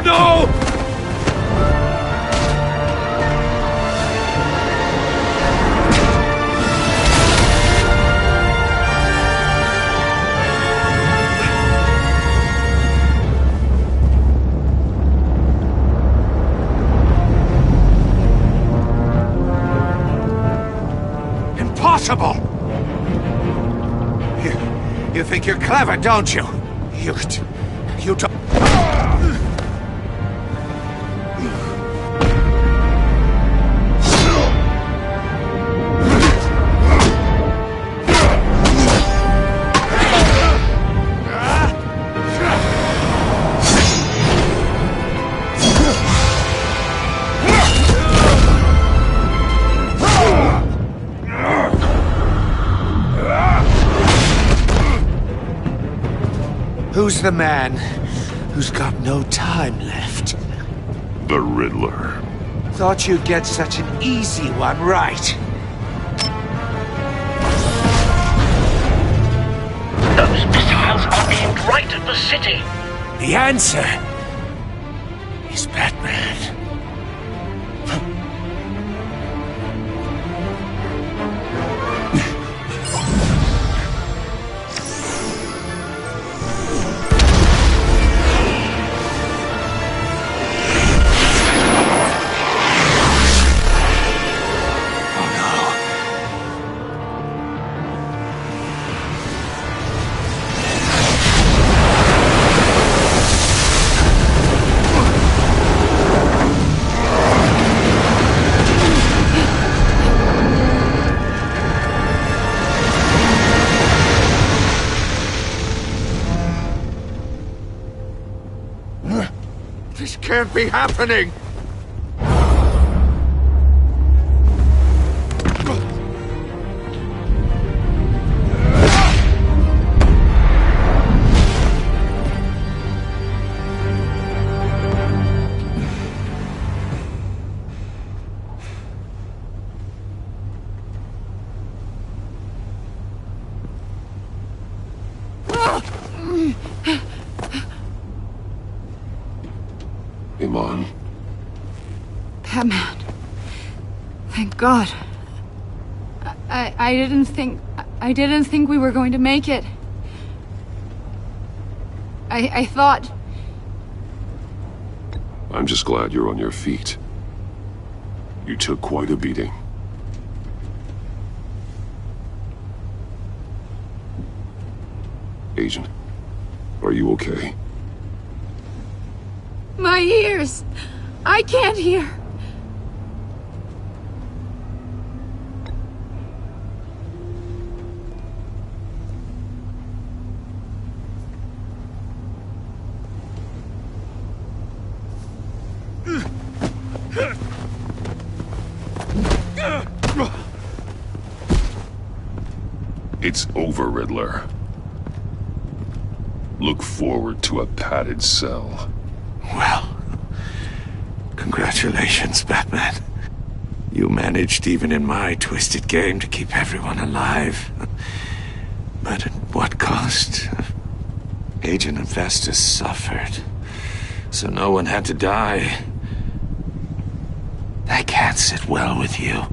No! Impossible! You think you're clever, don't you? You don't... Who's the man who's got no time left? The Riddler. Thought you'd get such an easy one right. Those missiles are aimed right at the city. The answer is Batman. This can't be happening! Iman. Batman. Thank God. I didn't think we were going to make it. I thought... I'm just glad you're on your feet. You took quite a beating. Agent, are you okay? My ears! I can't hear! It's over, Riddler. Look forward to a padded cell. Well, congratulations, Batman. You managed, even in my twisted game, to keep everyone alive. But at what cost? Agent Infestus suffered, so no one had to die. That can't sit well with you.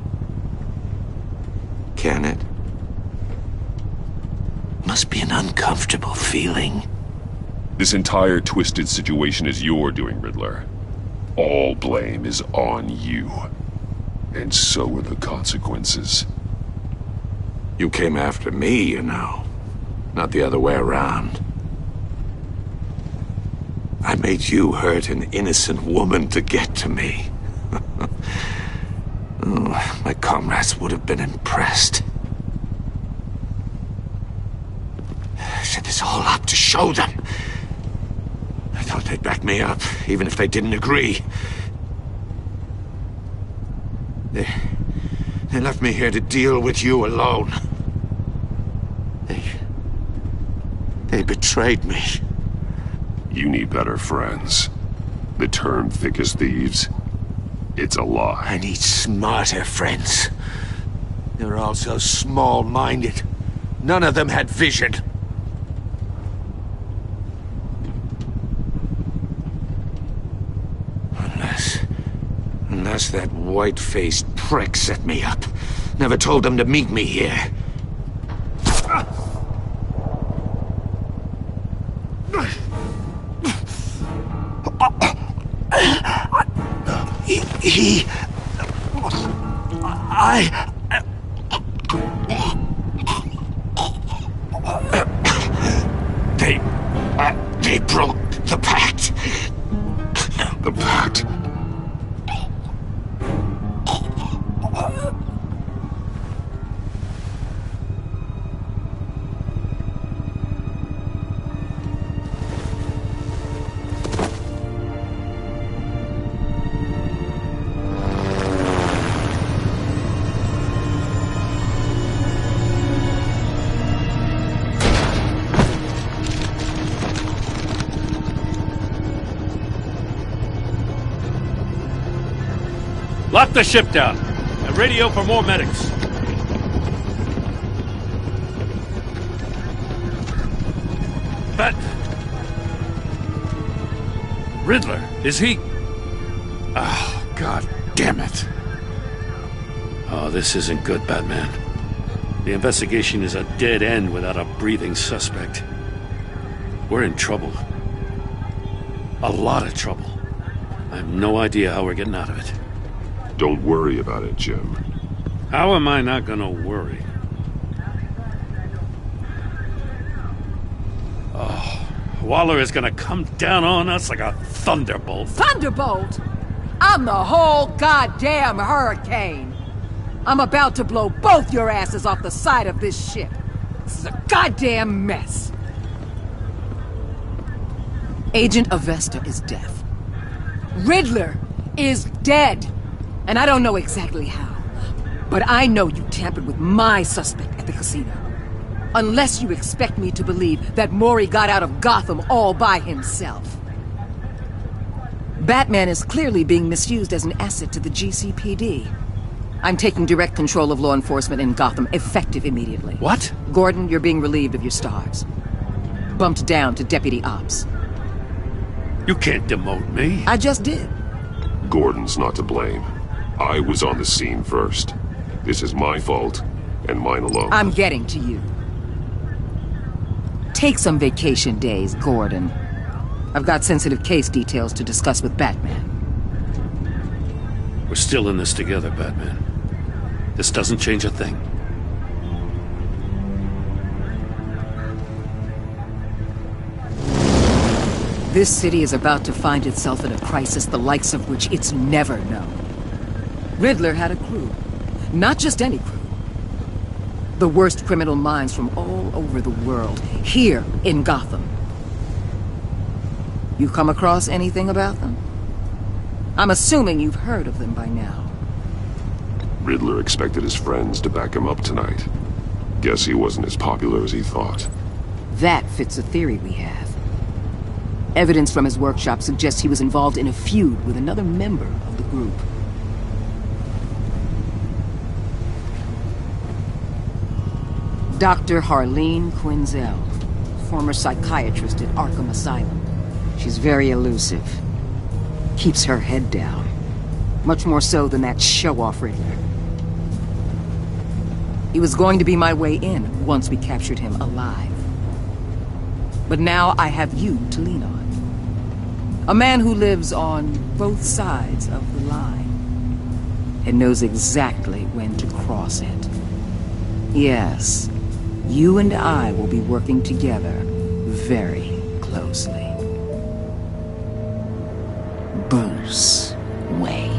Can it? Must be an uncomfortable feeling. This entire twisted situation is your doing, Riddler. All blame is on you. And so are the consequences. You came after me, you know. Not the other way around. I made you hurt an innocent woman to get to me. Oh, my comrades would have been impressed. I set this all up to show them. I thought they'd back me up, even if they didn't agree. They left me here to deal with you alone. They betrayed me. You need better friends. The term thick as thieves, it's a lie. I need smarter friends. They're all so small-minded. None of them had vision. Unless that white-faced prick set me up. Never told them to meet me here. They broke the pact. The pact? Lock the ship down and radio for more medics. But Riddler, is he? Oh, God damn it. Oh, this isn't good, Batman. The investigation is a dead end without a breathing suspect. We're in trouble. A lot of trouble. I have no idea how we're getting out of it. Don't worry about it, Jim. How am I not gonna worry? Oh, Waller is gonna come down on us like a thunderbolt. Thunderbolt? I'm the whole goddamn hurricane. I'm about to blow both your asses off the side of this ship. This is a goddamn mess. Agent Avesta is deaf. Riddler is dead. And I don't know exactly how, but I know you tampered with my suspect at the casino. Unless you expect me to believe that Mori got out of Gotham all by himself. Batman is clearly being misused as an asset to the GCPD. I'm taking direct control of law enforcement in Gotham, effective immediately. What? Gordon, you're being relieved of your stars. Bumped down to Deputy Ops. You can't demote me. I just did. Gordon's not to blame. I was on the scene first. This is my fault, and mine alone. I'm getting to you. Take some vacation days, Gordon. I've got sensitive case details to discuss with Batman. We're still in this together, Batman. This doesn't change a thing. This city is about to find itself in a crisis the likes of which it's never known. Riddler had a crew. Not just any crew. The worst criminal minds from all over the world, here in Gotham. You come across anything about them? I'm assuming you've heard of them by now. Riddler expected his friends to back him up tonight. Guess he wasn't as popular as he thought. That fits a theory we have. Evidence from his workshop suggests he was involved in a feud with another member of the group. Dr. Harleen Quinzel, former psychiatrist at Arkham Asylum. She's very elusive. Keeps her head down. Much more so than that show-off Riddler. He was going to be my way in once we captured him alive. But now I have you to lean on. A man who lives on both sides of the line and knows exactly when to cross it. Yes, you and I will be working together very closely. Bruce Wayne.